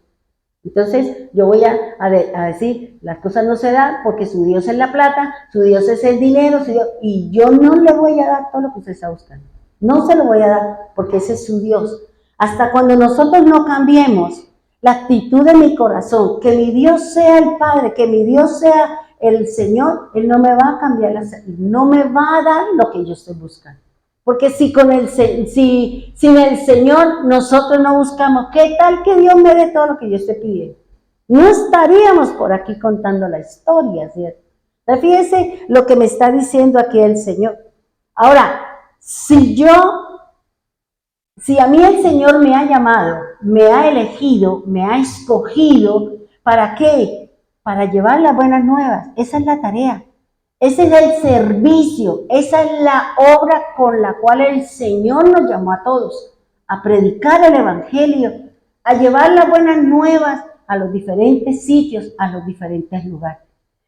Entonces yo voy a decir, las cosas no se dan porque su Dios es la plata, su Dios es el dinero, y yo no le voy a dar todo lo que usted está buscando. No se lo voy a dar porque ese es su Dios. Hasta cuando nosotros no cambiemos la actitud de mi corazón, que mi Dios sea el Padre, que mi Dios sea el Señor, Él no me va a cambiar, no me va a dar lo que yo estoy buscando. Porque si sin el Señor nosotros no buscamos, ¿qué tal que Dios me dé todo lo que yo estoy pidiendo? No estaríamos por aquí contando la historia, ¿cierto? Entonces, fíjense lo que me está diciendo aquí el Señor. Ahora, si a mí el Señor me ha llamado, me ha elegido, me ha escogido, ¿para qué? Para llevar las buenas nuevas. Esa es la tarea. Ese es el servicio, esa es la obra con la cual el Señor nos llamó a todos, a predicar el Evangelio, a llevar las buenas nuevas a los diferentes sitios, a los diferentes lugares.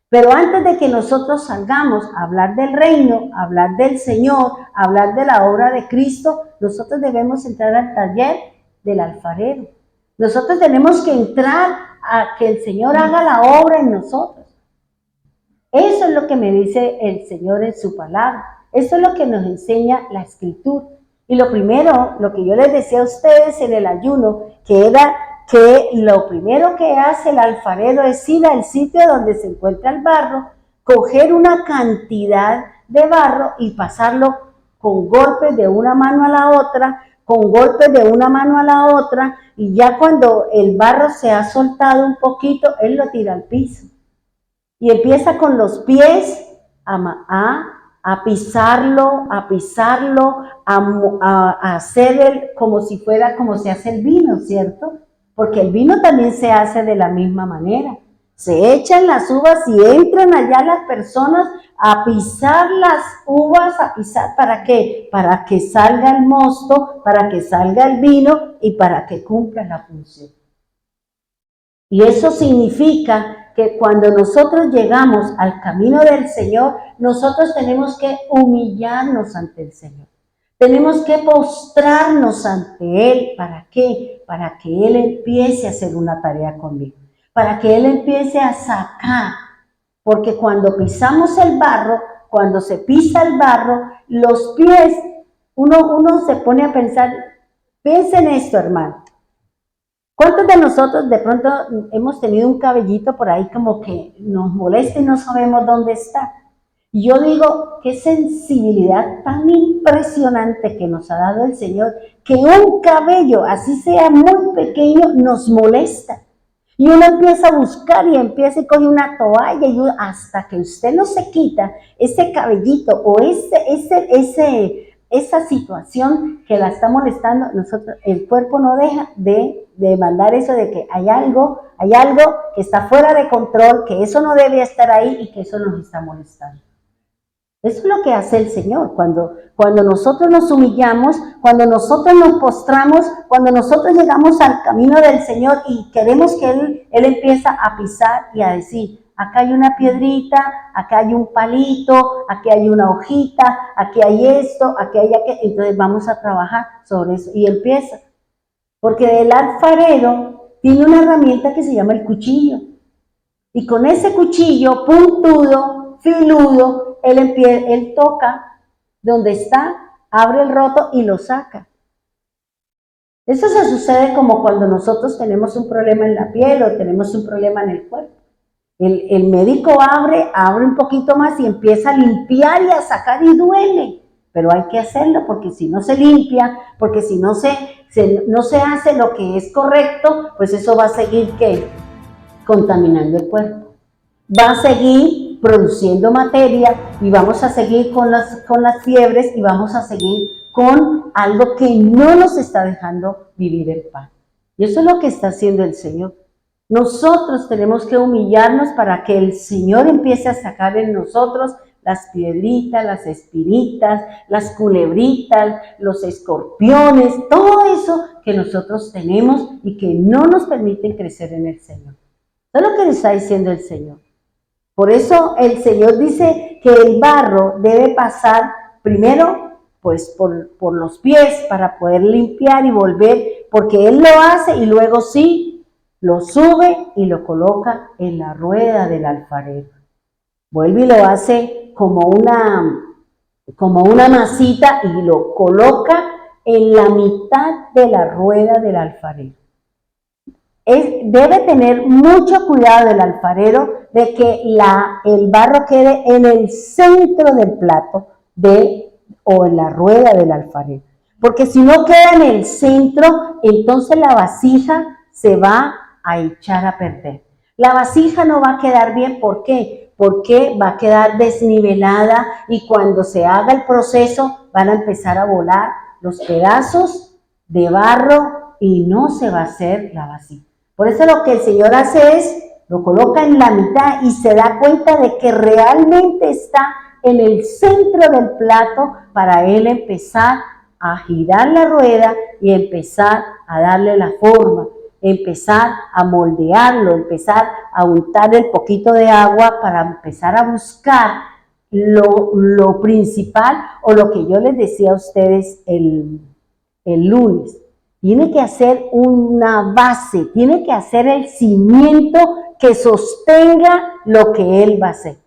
Pero antes de que nosotros salgamos a hablar del reino, a hablar del Señor, a hablar de la obra de Cristo, nosotros debemos entrar al taller del alfarero. Nosotros tenemos que entrar a que el Señor haga la obra en nosotros. Eso es lo que me dice el Señor en su palabra. Eso es lo que nos enseña la Escritura. Y lo primero, lo que yo les decía a ustedes en el ayuno, que era que lo primero que hace el alfarero es ir al sitio donde se encuentra el barro, coger una cantidad de barro y pasarlo con golpes de una mano a la otra, con golpes de una mano a la otra, y ya cuando el barro se ha soltado un poquito, él lo tira al piso. Y empieza con los pies a pisarlo, a hacer como si fuera como se hace el vino, ¿cierto? Porque el vino también se hace de la misma manera. Se echan las uvas y entran allá las personas a pisar las uvas, a pisar, ¿para qué? Para que salga el mosto, para que salga el vino y para que cumpla la función. Y eso significa que cuando nosotros llegamos al camino del Señor, nosotros tenemos que humillarnos ante el Señor. Tenemos que postrarnos ante Él. ¿Para qué? Para que Él empiece a hacer una tarea conmigo. Para que Él empiece a sacar. Porque cuando pisamos el barro, cuando se pisa el barro, los pies, uno se pone a pensar, piensen esto, hermano. ¿Cuántos de nosotros de pronto hemos tenido un cabellito por ahí como que nos molesta y no sabemos dónde está? Y yo digo, qué sensibilidad tan impresionante que nos ha dado el Señor, que un cabello, así sea muy pequeño, nos molesta. Y uno empieza a buscar y empieza y coge una toalla y hasta que usted no se quita ese cabellito o esa situación que la está molestando, el cuerpo no deja de mandar eso de que hay algo que está fuera de control, que eso no debe estar ahí y que eso nos está molestando. Eso es lo que hace el Señor cuando nosotros nos humillamos, cuando nosotros nos postramos, cuando nosotros llegamos al camino del Señor y queremos que Él empieza a pisar y a decir, acá hay una piedrita, acá hay un palito, aquí hay una hojita, aquí hay esto, aquí hay aquello. Entonces vamos a trabajar sobre eso y empieza. Porque el alfarero tiene una herramienta que se llama el cuchillo. Y con ese cuchillo puntudo, filudo, él toca donde está, abre el roto y lo saca. Eso se sucede como cuando nosotros tenemos un problema en la piel o tenemos un problema en el cuerpo. El médico abre un poquito más y empieza a limpiar y a sacar y duele. Pero hay que hacerlo porque si no se limpia, porque si no se hace lo que es correcto, pues eso va a seguir ¿qué? Contaminando el cuerpo. Va a seguir produciendo materia y vamos a seguir con las fiebres y vamos a seguir con algo que no nos está dejando vivir en paz. Y eso es lo que está haciendo el Señor. Nosotros tenemos que humillarnos para que el Señor empiece a sacar en nosotros las piedritas, las espinitas, las culebritas, los escorpiones, todo eso que nosotros tenemos y que no nos permiten crecer en el Señor. Eso es lo que nos está diciendo el Señor. Por eso el Señor dice que el barro debe pasar primero pues por los pies para poder limpiar y volver, porque él lo hace y luego sí, lo sube y lo coloca en la rueda del alfarero. Vuelve y lo hace como una masita y lo coloca en la mitad de la rueda del alfarero. Debe tener mucho cuidado el alfarero de que el barro quede en el centro del plato o en la rueda del alfarero. Porque si no queda en el centro, entonces la vasija se va a echar a perder. La vasija no va a quedar bien, ¿por qué? Porque va a quedar desnivelada y cuando se haga el proceso van a empezar a volar los pedazos de barro y no se va a hacer la vasija. Por eso lo que el Señor hace es, lo coloca en la mitad y se da cuenta de que realmente está en el centro del plato para Él empezar a girar la rueda y empezar a darle la forma, empezar a moldearlo, empezar a untar el poquito de agua para empezar a buscar lo principal o lo que yo les decía a ustedes el lunes. Tiene que hacer una base, tiene que hacer el cimiento que sostenga lo que él va a hacer.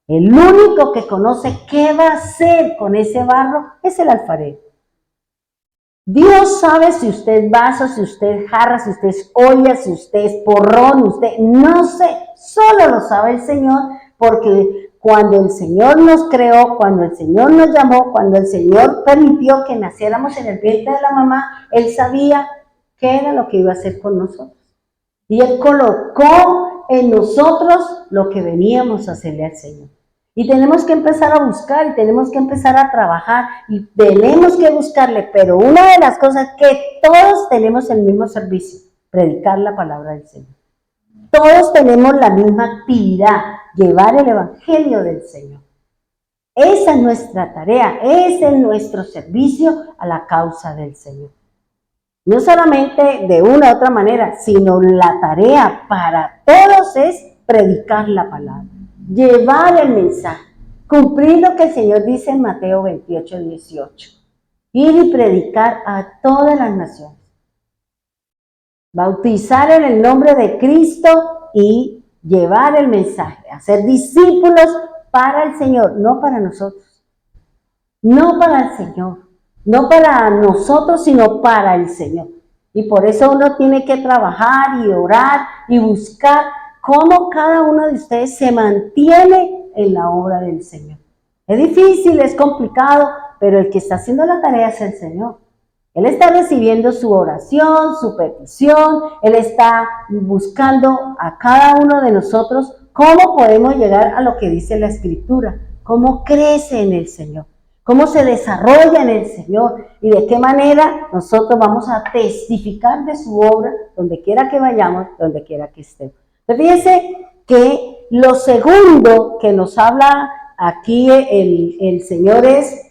El único que conoce qué va a hacer con ese barro es el alfarero. Dios sabe si usted es vaso, si usted es jarra, si usted es olla, si usted es porrón, usted no sé, solo lo sabe el Señor, porque cuando el Señor nos creó, cuando el Señor nos llamó, cuando el Señor permitió que naciéramos en el vientre de la mamá, Él sabía qué era lo que iba a hacer con nosotros. Y Él colocó en nosotros lo que veníamos a hacerle al Señor. Y tenemos que empezar a buscar y tenemos que empezar a trabajar y tenemos que buscarle. Pero una de las cosas que todos tenemos el mismo servicio, predicar la palabra del Señor. Todos tenemos la misma actividad, llevar el evangelio del Señor. Esa es nuestra tarea, ese es nuestro servicio a la causa del Señor. No solamente de una u otra manera, sino la tarea para todos es predicar la palabra, llevar el mensaje, cumplir lo que el Señor dice en Mateo 28, 18. Ir y predicar a todas las naciones. Bautizar en el nombre de Cristo y llevar el mensaje, hacer discípulos para el Señor, no para nosotros, no para el Señor, no para nosotros, sino para el Señor. Y por eso uno tiene que trabajar y orar y buscar cómo cada uno de ustedes se mantiene en la obra del Señor. Es difícil, es complicado, pero el que está haciendo la tarea es el Señor. Él está recibiendo su oración, su petición, Él está buscando a cada uno de nosotros cómo podemos llegar a lo que dice la Escritura, cómo crece en el Señor, cómo se desarrolla en el Señor y de qué manera nosotros vamos a testificar de su obra donde quiera que vayamos, donde quiera que estemos. Entonces fíjense que lo segundo que nos habla aquí el Señor es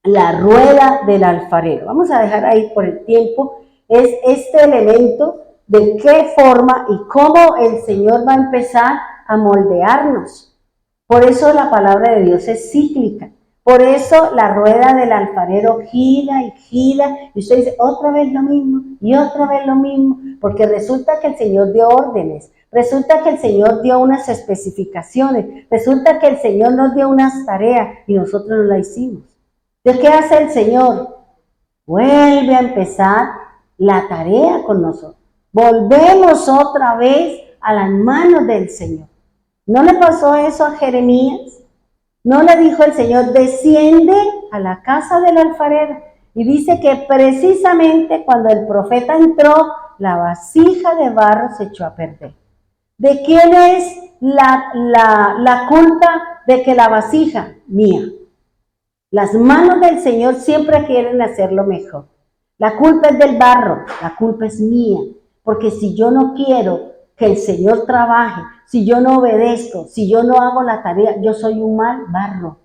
la rueda del alfarero. Vamos a dejar ahí por el tiempo, es este elemento de qué forma y cómo el Señor va a empezar a moldearnos. Por eso la palabra de Dios es cíclica. Por eso la rueda del alfarero gira y gira y usted dice otra vez lo mismo y otra vez lo mismo, porque resulta que el Señor dio órdenes, resulta que el Señor dio unas especificaciones, resulta que el Señor nos dio unas tareas y nosotros no las hicimos. ¿De qué hace el Señor? Vuelve a empezar la tarea con nosotros. Volvemos otra vez a las manos del Señor. ¿No le pasó eso a Jeremías? ¿No le dijo el Señor, desciende a la casa del alfarero? Y dice que precisamente cuando el profeta entró, la vasija de barro se echó a perder. ¿De quién es la culpa de que la vasija? Mía. Las manos del Señor siempre quieren hacerlo mejor. La culpa es del barro, la culpa es mía. Porque si yo no quiero que el Señor trabaje, si yo no obedezco, si yo no hago la tarea, yo soy un mal barro.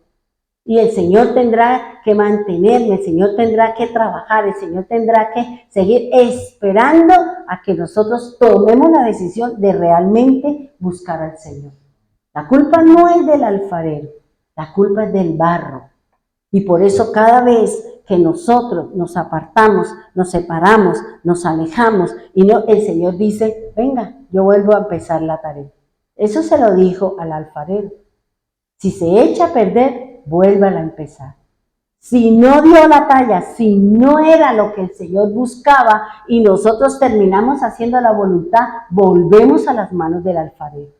Y el Señor tendrá que mantenerme, el Señor tendrá que trabajar, el Señor tendrá que seguir esperando a que nosotros tomemos la decisión de realmente buscar al Señor. La culpa no es del alfarero, la culpa es del barro. Y por eso cada vez que nosotros nos apartamos, nos separamos, nos alejamos, y no, el Señor dice, venga, yo vuelvo a empezar la tarea. Eso se lo dijo al alfarero. Si se echa a perder, vuélvala a empezar. Si no dio la talla, si no era lo que el Señor buscaba y nosotros terminamos haciendo la voluntad, volvemos a las manos del alfarero.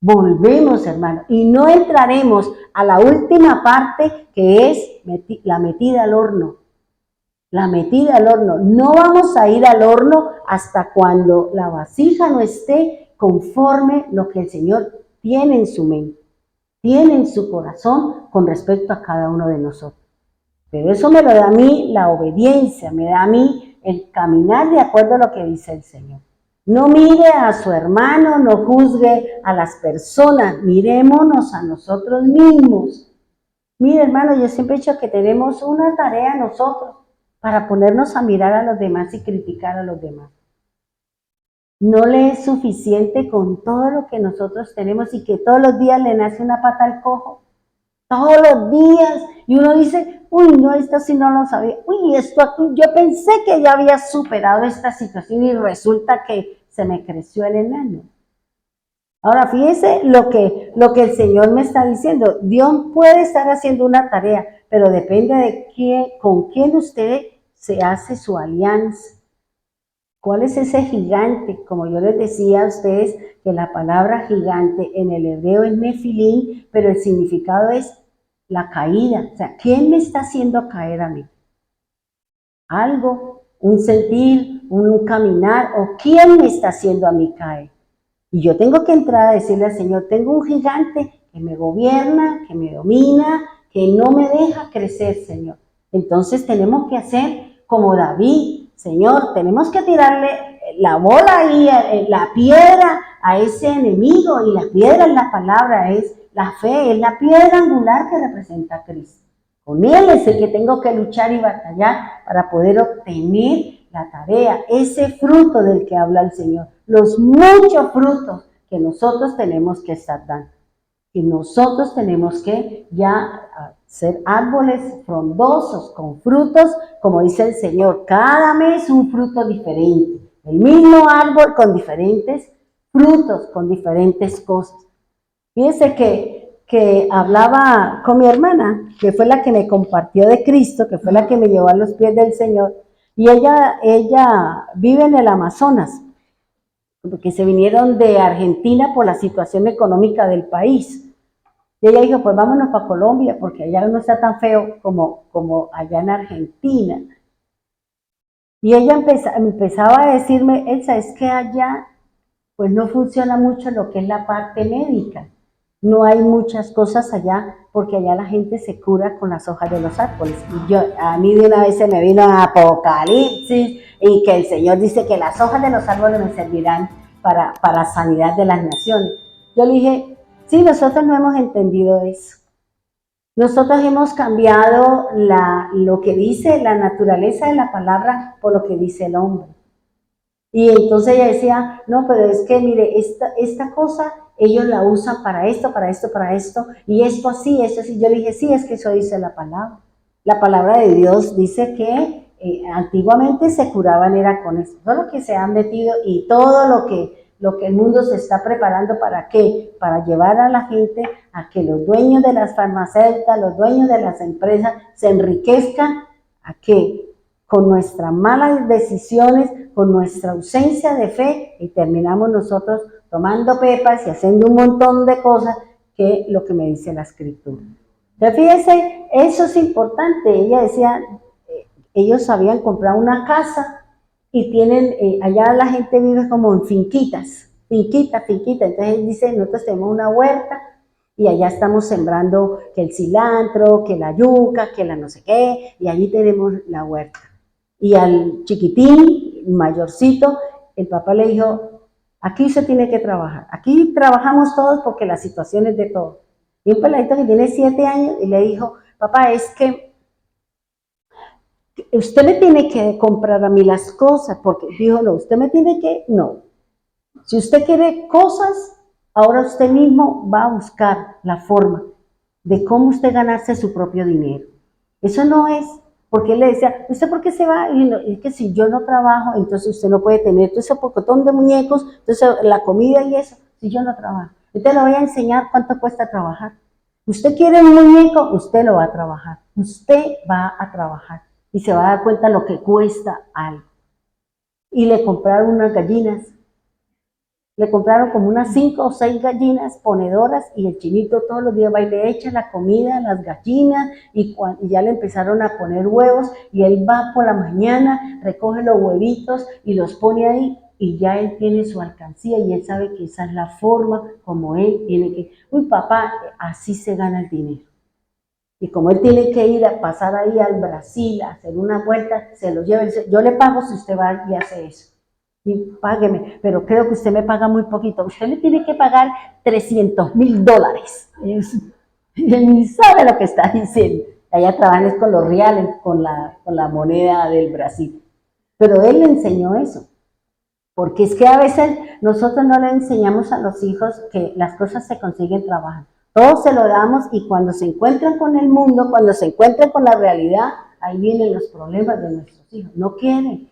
Volvemos, hermano, y no entraremos a la última parte que es la metida al horno. La metida al horno. No vamos a ir al horno hasta cuando la vasija no esté conforme lo que el Señor tiene en su mente, tiene en su corazón con respecto a cada uno de nosotros. Pero eso me lo da a mí la obediencia, me da a mí el caminar de acuerdo a lo que dice el Señor. No mire a su hermano, no juzgue a las personas, mirémonos a nosotros mismos. Mire, hermano, yo siempre he dicho que tenemos una tarea nosotros para ponernos a mirar a los demás y criticar a los demás. No le es suficiente con todo lo que nosotros tenemos y que todos los días le nace una pata al cojo. Todos los días. Y uno dice, uy, no, esto sí no lo sabía. Uy, esto aquí, yo pensé que ya había superado esta situación y resulta que se me creció el enano. Ahora, fíjese lo que el Señor me está diciendo. Dios puede estar haciendo una tarea, pero depende de con quién usted se hace su alianza. ¿Cuál es ese gigante? Como yo les decía a ustedes, que la palabra gigante en el hebreo es nefilín, pero el significado es la caída. O sea, ¿quién me está haciendo caer a mí? Algo, un sentir, un caminar, o ¿quién me está haciendo a mí caer? Y yo tengo que entrar a decirle al Señor, tengo un gigante que me gobierna, que me domina, que no me deja crecer, Señor. Entonces tenemos que hacer como David, Señor, tenemos que tirarle la bola ahí, la piedra a ese enemigo, y la piedra es la palabra, es la fe, es la piedra angular que representa a Cristo. Con Él es el que tengo que luchar y batallar para poder obtener la tarea, ese fruto del que habla el Señor, los muchos frutos que nosotros tenemos que estar dando. Y nosotros tenemos que ya ser árboles frondosos, con frutos, como dice el Señor, cada mes un fruto diferente. El mismo árbol con diferentes frutos, con diferentes cosas. Fíjense que hablaba con mi hermana, que fue la que me compartió de Cristo, que fue la que me llevó a los pies del Señor, y ella vive en el Amazonas, porque se vinieron de Argentina por la situación económica del país. Y ella dijo, pues vámonos para Colombia, porque allá no está tan feo como allá en Argentina. Y ella empezaba a decirme, Elsa, es que allá pues no funciona mucho lo que es la parte médica. No hay muchas cosas allá, porque allá la gente se cura con las hojas de los árboles. Y a mí de una vez se me vino Apocalipsis, y que el Señor dice que las hojas de los árboles me servirán para sanidad de las naciones. Yo le dije, sí, nosotros no hemos entendido eso. Nosotros hemos cambiado lo que dice la naturaleza de la palabra por lo que dice el hombre. Y entonces ella decía, no, pero es que mire, esta cosa ellos la usan para esto, para esto, para esto, y esto así, esto así. Yo le dije, sí, es que eso dice la palabra. La palabra de Dios dice que antiguamente se curaban era con eso. Todo lo que se han metido y todo lo que el mundo se está preparando, ¿para qué? Para llevar a la gente a que los dueños de las farmacéuticas, los dueños de las empresas se enriquezcan, ¿a qué? Con nuestras malas decisiones, con nuestra ausencia de fe, y terminamos nosotros tomando pepas y haciendo un montón de cosas que lo que me dice la Escritura. Entonces, fíjense, eso es importante. Ella decía, ellos habían comprado una casa y tienen, allá la gente vive como en finquitas. Entonces dice, nosotros tenemos una huerta y allá estamos sembrando que el cilantro, que la yuca, que la no sé qué, y allí tenemos la huerta. Y al chiquitín, mayorcito, el papá le dijo, aquí se tiene que trabajar. Aquí trabajamos todos porque la situación es de todos. Y un peladito que tiene 7 años y le dijo, papá, es que usted me tiene que comprar a mí las cosas, porque dijo, no, usted me tiene que, no. Si usted quiere cosas, ahora usted mismo va a buscar la forma de cómo usted ganarse su propio dinero. Eso no es, porque él le decía, ¿usted por qué se va? Y no, es que si yo no trabajo, entonces usted no puede tener todo ese pocotón de muñecos, entonces la comida y eso, si yo no trabajo. Entonces le voy a enseñar cuánto cuesta trabajar. Usted quiere un muñeco, usted lo va a trabajar. Usted va a trabajar y se va a dar cuenta lo que cuesta algo. Y le compraron unas gallinas. Le compraron como unas 5 o 6 gallinas ponedoras y el chinito todos los días va y le echa la comida a las gallinas y ya le empezaron a poner huevos y él va por la mañana, recoge los huevitos y los pone ahí y ya él tiene su alcancía y él sabe que esa es la forma como él tiene que, uy papá, así se gana el dinero. Y como él tiene que ir a pasar ahí al Brasil a hacer una vuelta, se lo lleva y dice, yo le pago si usted va y hace eso. Y págueme, pero creo que usted me paga muy poquito. Usted me tiene que pagar $300,000. Y él ni sabe lo que está diciendo. Allá trabajan con los reales, con la moneda del Brasil. Pero él le enseñó eso. Porque es que a veces nosotros no le enseñamos a los hijos que las cosas se consiguen trabajando. Todo se lo damos y cuando se encuentran con el mundo, cuando se encuentran con la realidad, ahí vienen los problemas de nuestros hijos. No quieren.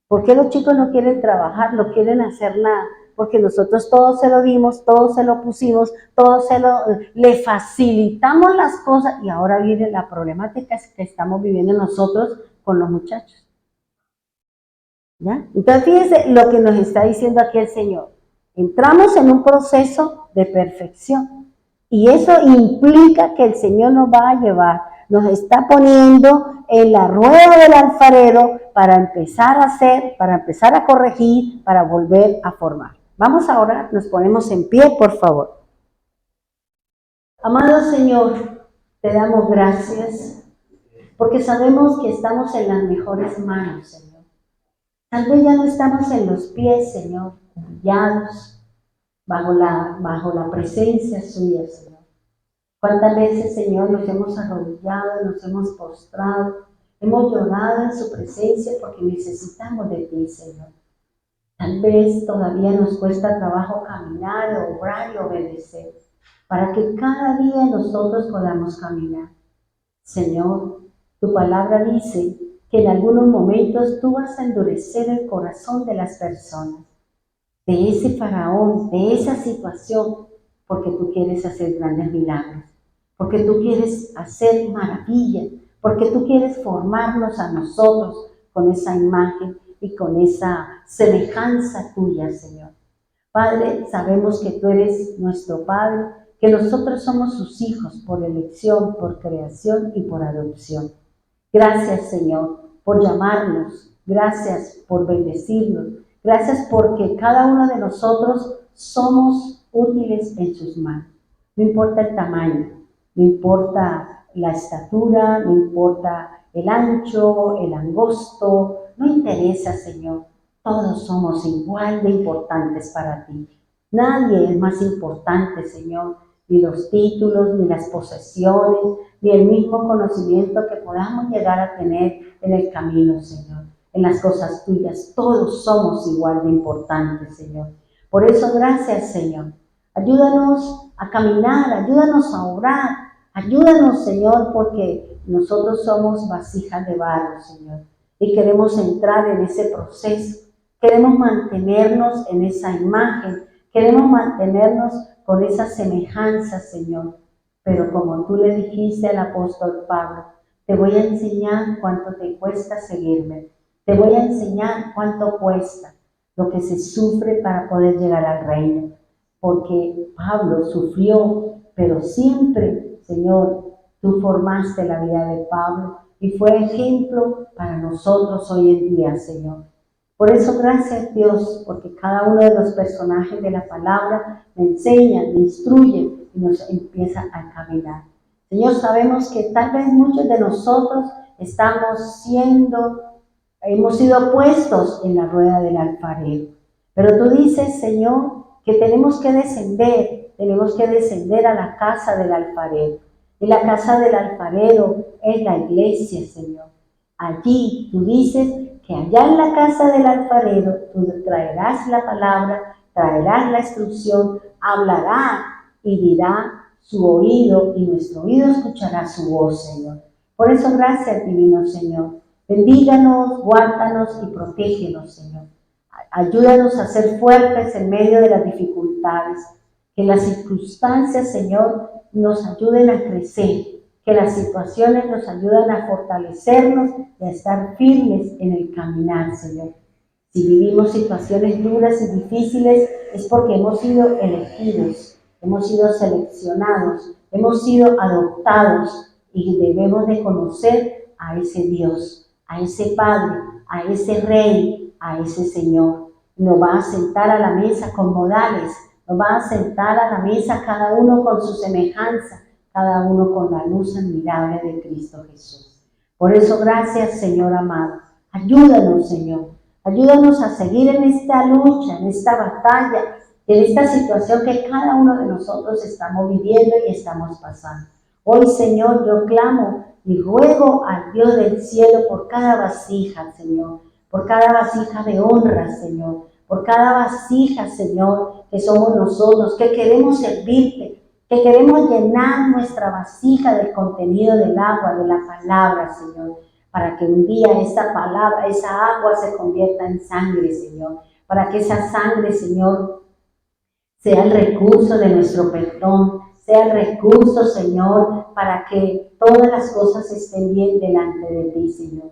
¿Por qué los chicos no quieren trabajar, no quieren hacer nada? Porque nosotros todo se lo dimos, todo se lo pusimos, le facilitamos las cosas y ahora viene la problemática que estamos viviendo nosotros con los muchachos. ¿Ya? Entonces fíjense lo que nos está diciendo aquí el Señor. Entramos en un proceso de perfección y eso implica que el Señor nos va a llevar, nos está poniendo en la rueda del alfarero para empezar a hacer, para empezar a corregir, para volver a formar. Vamos ahora, nos ponemos en pie, por favor. Amado Señor, te damos gracias porque sabemos que estamos en las mejores manos, Señor. Tal vez ya no estamos en los pies, Señor, humillados, bajo la presencia suya, Señor. ¿Cuántas veces, Señor, nos hemos arrodillado, nos hemos postrado, hemos llorado en su presencia porque necesitamos de ti, Señor? Tal vez todavía nos cuesta trabajo caminar, obrar y obedecer, para que cada día nosotros podamos caminar. Señor, tu palabra dice que en algunos momentos tú vas a endurecer el corazón de las personas, de ese faraón, de esa situación, porque tú quieres hacer grandes milagros, porque tú quieres hacer maravillas, porque tú quieres formarnos a nosotros con esa imagen y con esa semejanza tuya, Señor. Padre, sabemos que tú eres nuestro Padre, que nosotros somos sus hijos por elección, por creación y por adopción. Gracias, Señor, por llamarnos. Gracias por bendecirnos. Gracias porque cada uno de nosotros somos útiles en sus manos. No importa el tamaño, no importa la estatura, no importa el ancho, el angosto, no interesa, Señor. Todos somos igual de importantes para ti. Nadie es más importante, Señor, ni los títulos, ni las posesiones, ni el mismo conocimiento que podamos llegar a tener en el camino, Señor. En las cosas tuyas, todos somos igual de importantes, Señor. Por eso, gracias, Señor. Ayúdanos a caminar, ayúdanos a orar, ayúdanos, Señor, porque nosotros somos vasijas de barro, Señor, y queremos entrar en ese proceso, queremos mantenernos en esa imagen, queremos mantenernos con esa semejanza, Señor. Pero como tú le dijiste al apóstol Pablo, te voy a enseñar cuánto te cuesta seguirme, te voy a enseñar cuánto cuesta lo que se sufre para poder llegar al reino. Porque Pablo sufrió, pero siempre, Señor, tú formaste la vida de Pablo y fue ejemplo para nosotros hoy en día, Señor. Por eso, gracias, Dios, porque cada uno de los personajes de la palabra me enseñan, me instruyen y nos empieza a caminar. Señor, sabemos que tal vez muchos de nosotros hemos sido puestos en la rueda del alfarero. Pero tú dices, Señor, que tenemos que descender a la casa del alfarero. Y la casa del alfarero es la iglesia, Señor. Allí tú dices que allá en la casa del alfarero tú traerás la palabra, traerás la instrucción, hablará y dirá su oído y nuestro oído escuchará su voz, Señor. Por eso, gracias, divino Señor. Bendíganos, guárdanos y protégenos, Señor. Ayúdanos a ser fuertes en medio de las dificultades. Que las circunstancias, Señor, nos ayuden a crecer. Que las situaciones nos ayuden a fortalecernos y a estar firmes en el caminar, Señor. Si vivimos situaciones duras y difíciles es porque hemos sido elegidos, hemos sido seleccionados, hemos sido adoptados y debemos de conocer a ese Dios, a ese Padre, a ese Rey, a ese Señor. Nos va a sentar a la mesa con modales, nos va a sentar a la mesa cada uno con su semejanza, cada uno con la luz admirable de Cristo Jesús. Por eso, gracias, Señor amado. Ayúdanos, Señor. Ayúdanos a seguir en esta lucha, en esta batalla, en esta situación que cada uno de nosotros estamos viviendo y estamos pasando. Hoy, Señor, yo clamo y ruego al Dios del cielo por cada vasija, Señor, por cada vasija de honra, Señor, por cada vasija, Señor, que somos nosotros, que queremos servirte, que queremos llenar nuestra vasija del contenido del agua, de la palabra, Señor, para que un día esa palabra, esa agua se convierta en sangre, Señor, para que esa sangre, Señor, sea el recurso de nuestro perdón, sea el recurso, Señor, para que todas las cosas estén bien delante de ti, Señor.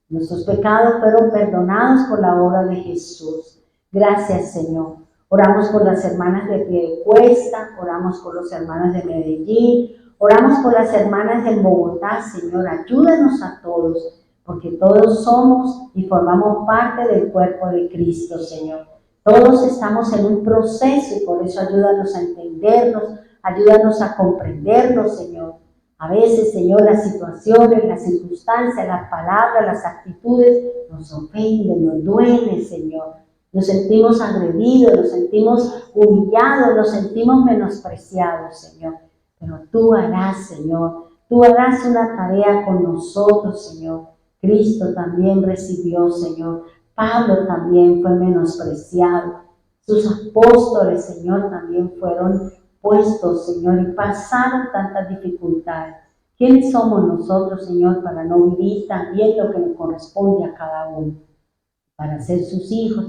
Nuestros pecados fueron perdonados por la obra de Jesús. Gracias, Señor. Oramos por las hermanas de Piedecuesta, oramos por los hermanos de Medellín, oramos por las hermanas de Bogotá, Señor. Ayúdanos a todos, porque todos somos y formamos parte del cuerpo de Cristo, Señor. Todos estamos en un proceso y por eso ayúdanos a entendernos, ayúdanos a comprendernos, Señor. A veces, Señor, las situaciones, las circunstancias, las palabras, las actitudes nos ofenden, nos duelen, Señor. Nos sentimos agredidos, nos sentimos humillados, nos sentimos menospreciados, Señor. Pero tú harás, Señor, tú harás una tarea con nosotros, Señor. Cristo también recibió, Señor. Pablo también fue menospreciado. Sus apóstoles, Señor, también fueron puestos, Señor, y pasaron tantas dificultades. ¿Quiénes somos nosotros, Señor, para no vivir también lo que nos corresponde a cada uno? Para ser sus hijos,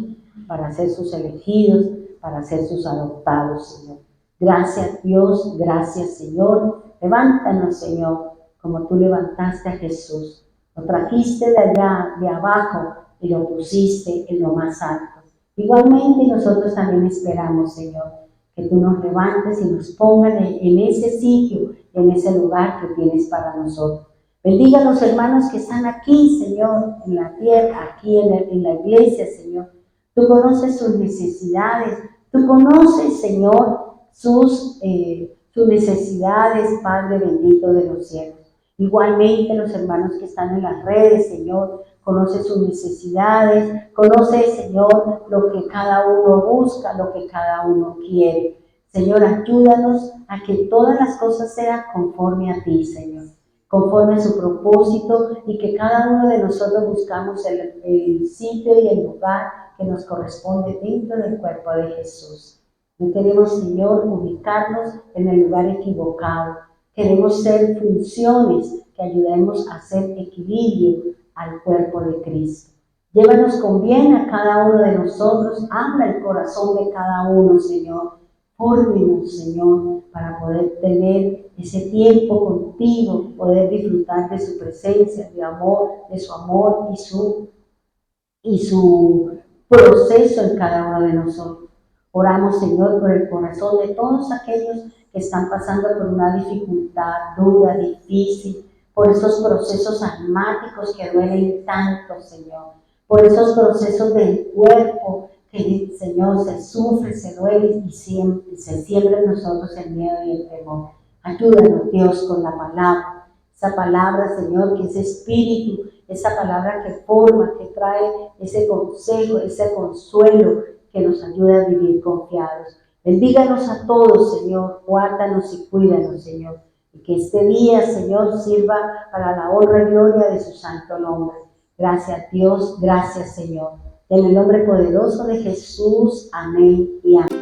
para ser sus elegidos, para ser sus adoptados, Señor. Gracias, Dios, gracias, Señor. Levántanos, Señor, como tú levantaste a Jesús. Lo trajiste de allá, de abajo, y lo pusiste en lo más alto. Igualmente nosotros también esperamos, Señor, que tú nos levantes y nos pongas en ese sitio, en ese lugar que tienes para nosotros. Bendiga a los hermanos que están aquí, Señor, en la tierra, aquí en la iglesia, Señor. Tú conoces sus necesidades, tú conoces, Señor, sus necesidades, Padre bendito de los cielos. Igualmente los hermanos que están en las redes, Señor, conoce sus necesidades, conoce, Señor, lo que cada uno busca, lo que cada uno quiere. Señor, ayúdanos a que todas las cosas sean conforme a ti, Señor, conforme a su propósito, y que cada uno de nosotros buscamos el sitio y el lugar que nos corresponde dentro del cuerpo de Jesús. No queremos, Señor, ubicarnos en el lugar equivocado. Queremos ser funciones que ayudemos a hacer equilibrio al cuerpo de Cristo. Llévanos con bien a cada uno de nosotros, habla el corazón de cada uno, Señor. Fórmenos, Señor, para poder tener ese tiempo contigo, poder disfrutar de su presencia, de su amor y su proceso en cada uno de nosotros. Oramos, Señor, por el corazón de todos aquellos que están pasando por una dificultad dura, difícil, por esos procesos almáticos que duelen tanto, Señor, por esos procesos del cuerpo que, Señor, se sufre, se duele y se siembra en nosotros el miedo y el temor. Ayúdanos, Dios, con la palabra, esa palabra, Señor, que es espíritu, esa palabra que forma, que trae ese consejo, ese consuelo que nos ayuda a vivir confiados. Bendíganos a todos, Señor, guárdanos y cuídanos, Señor, y que este día, Señor, sirva para la honra y gloria de su santo nombre. Gracias, Dios, gracias, Señor. En el nombre poderoso de Jesús, amén y amén.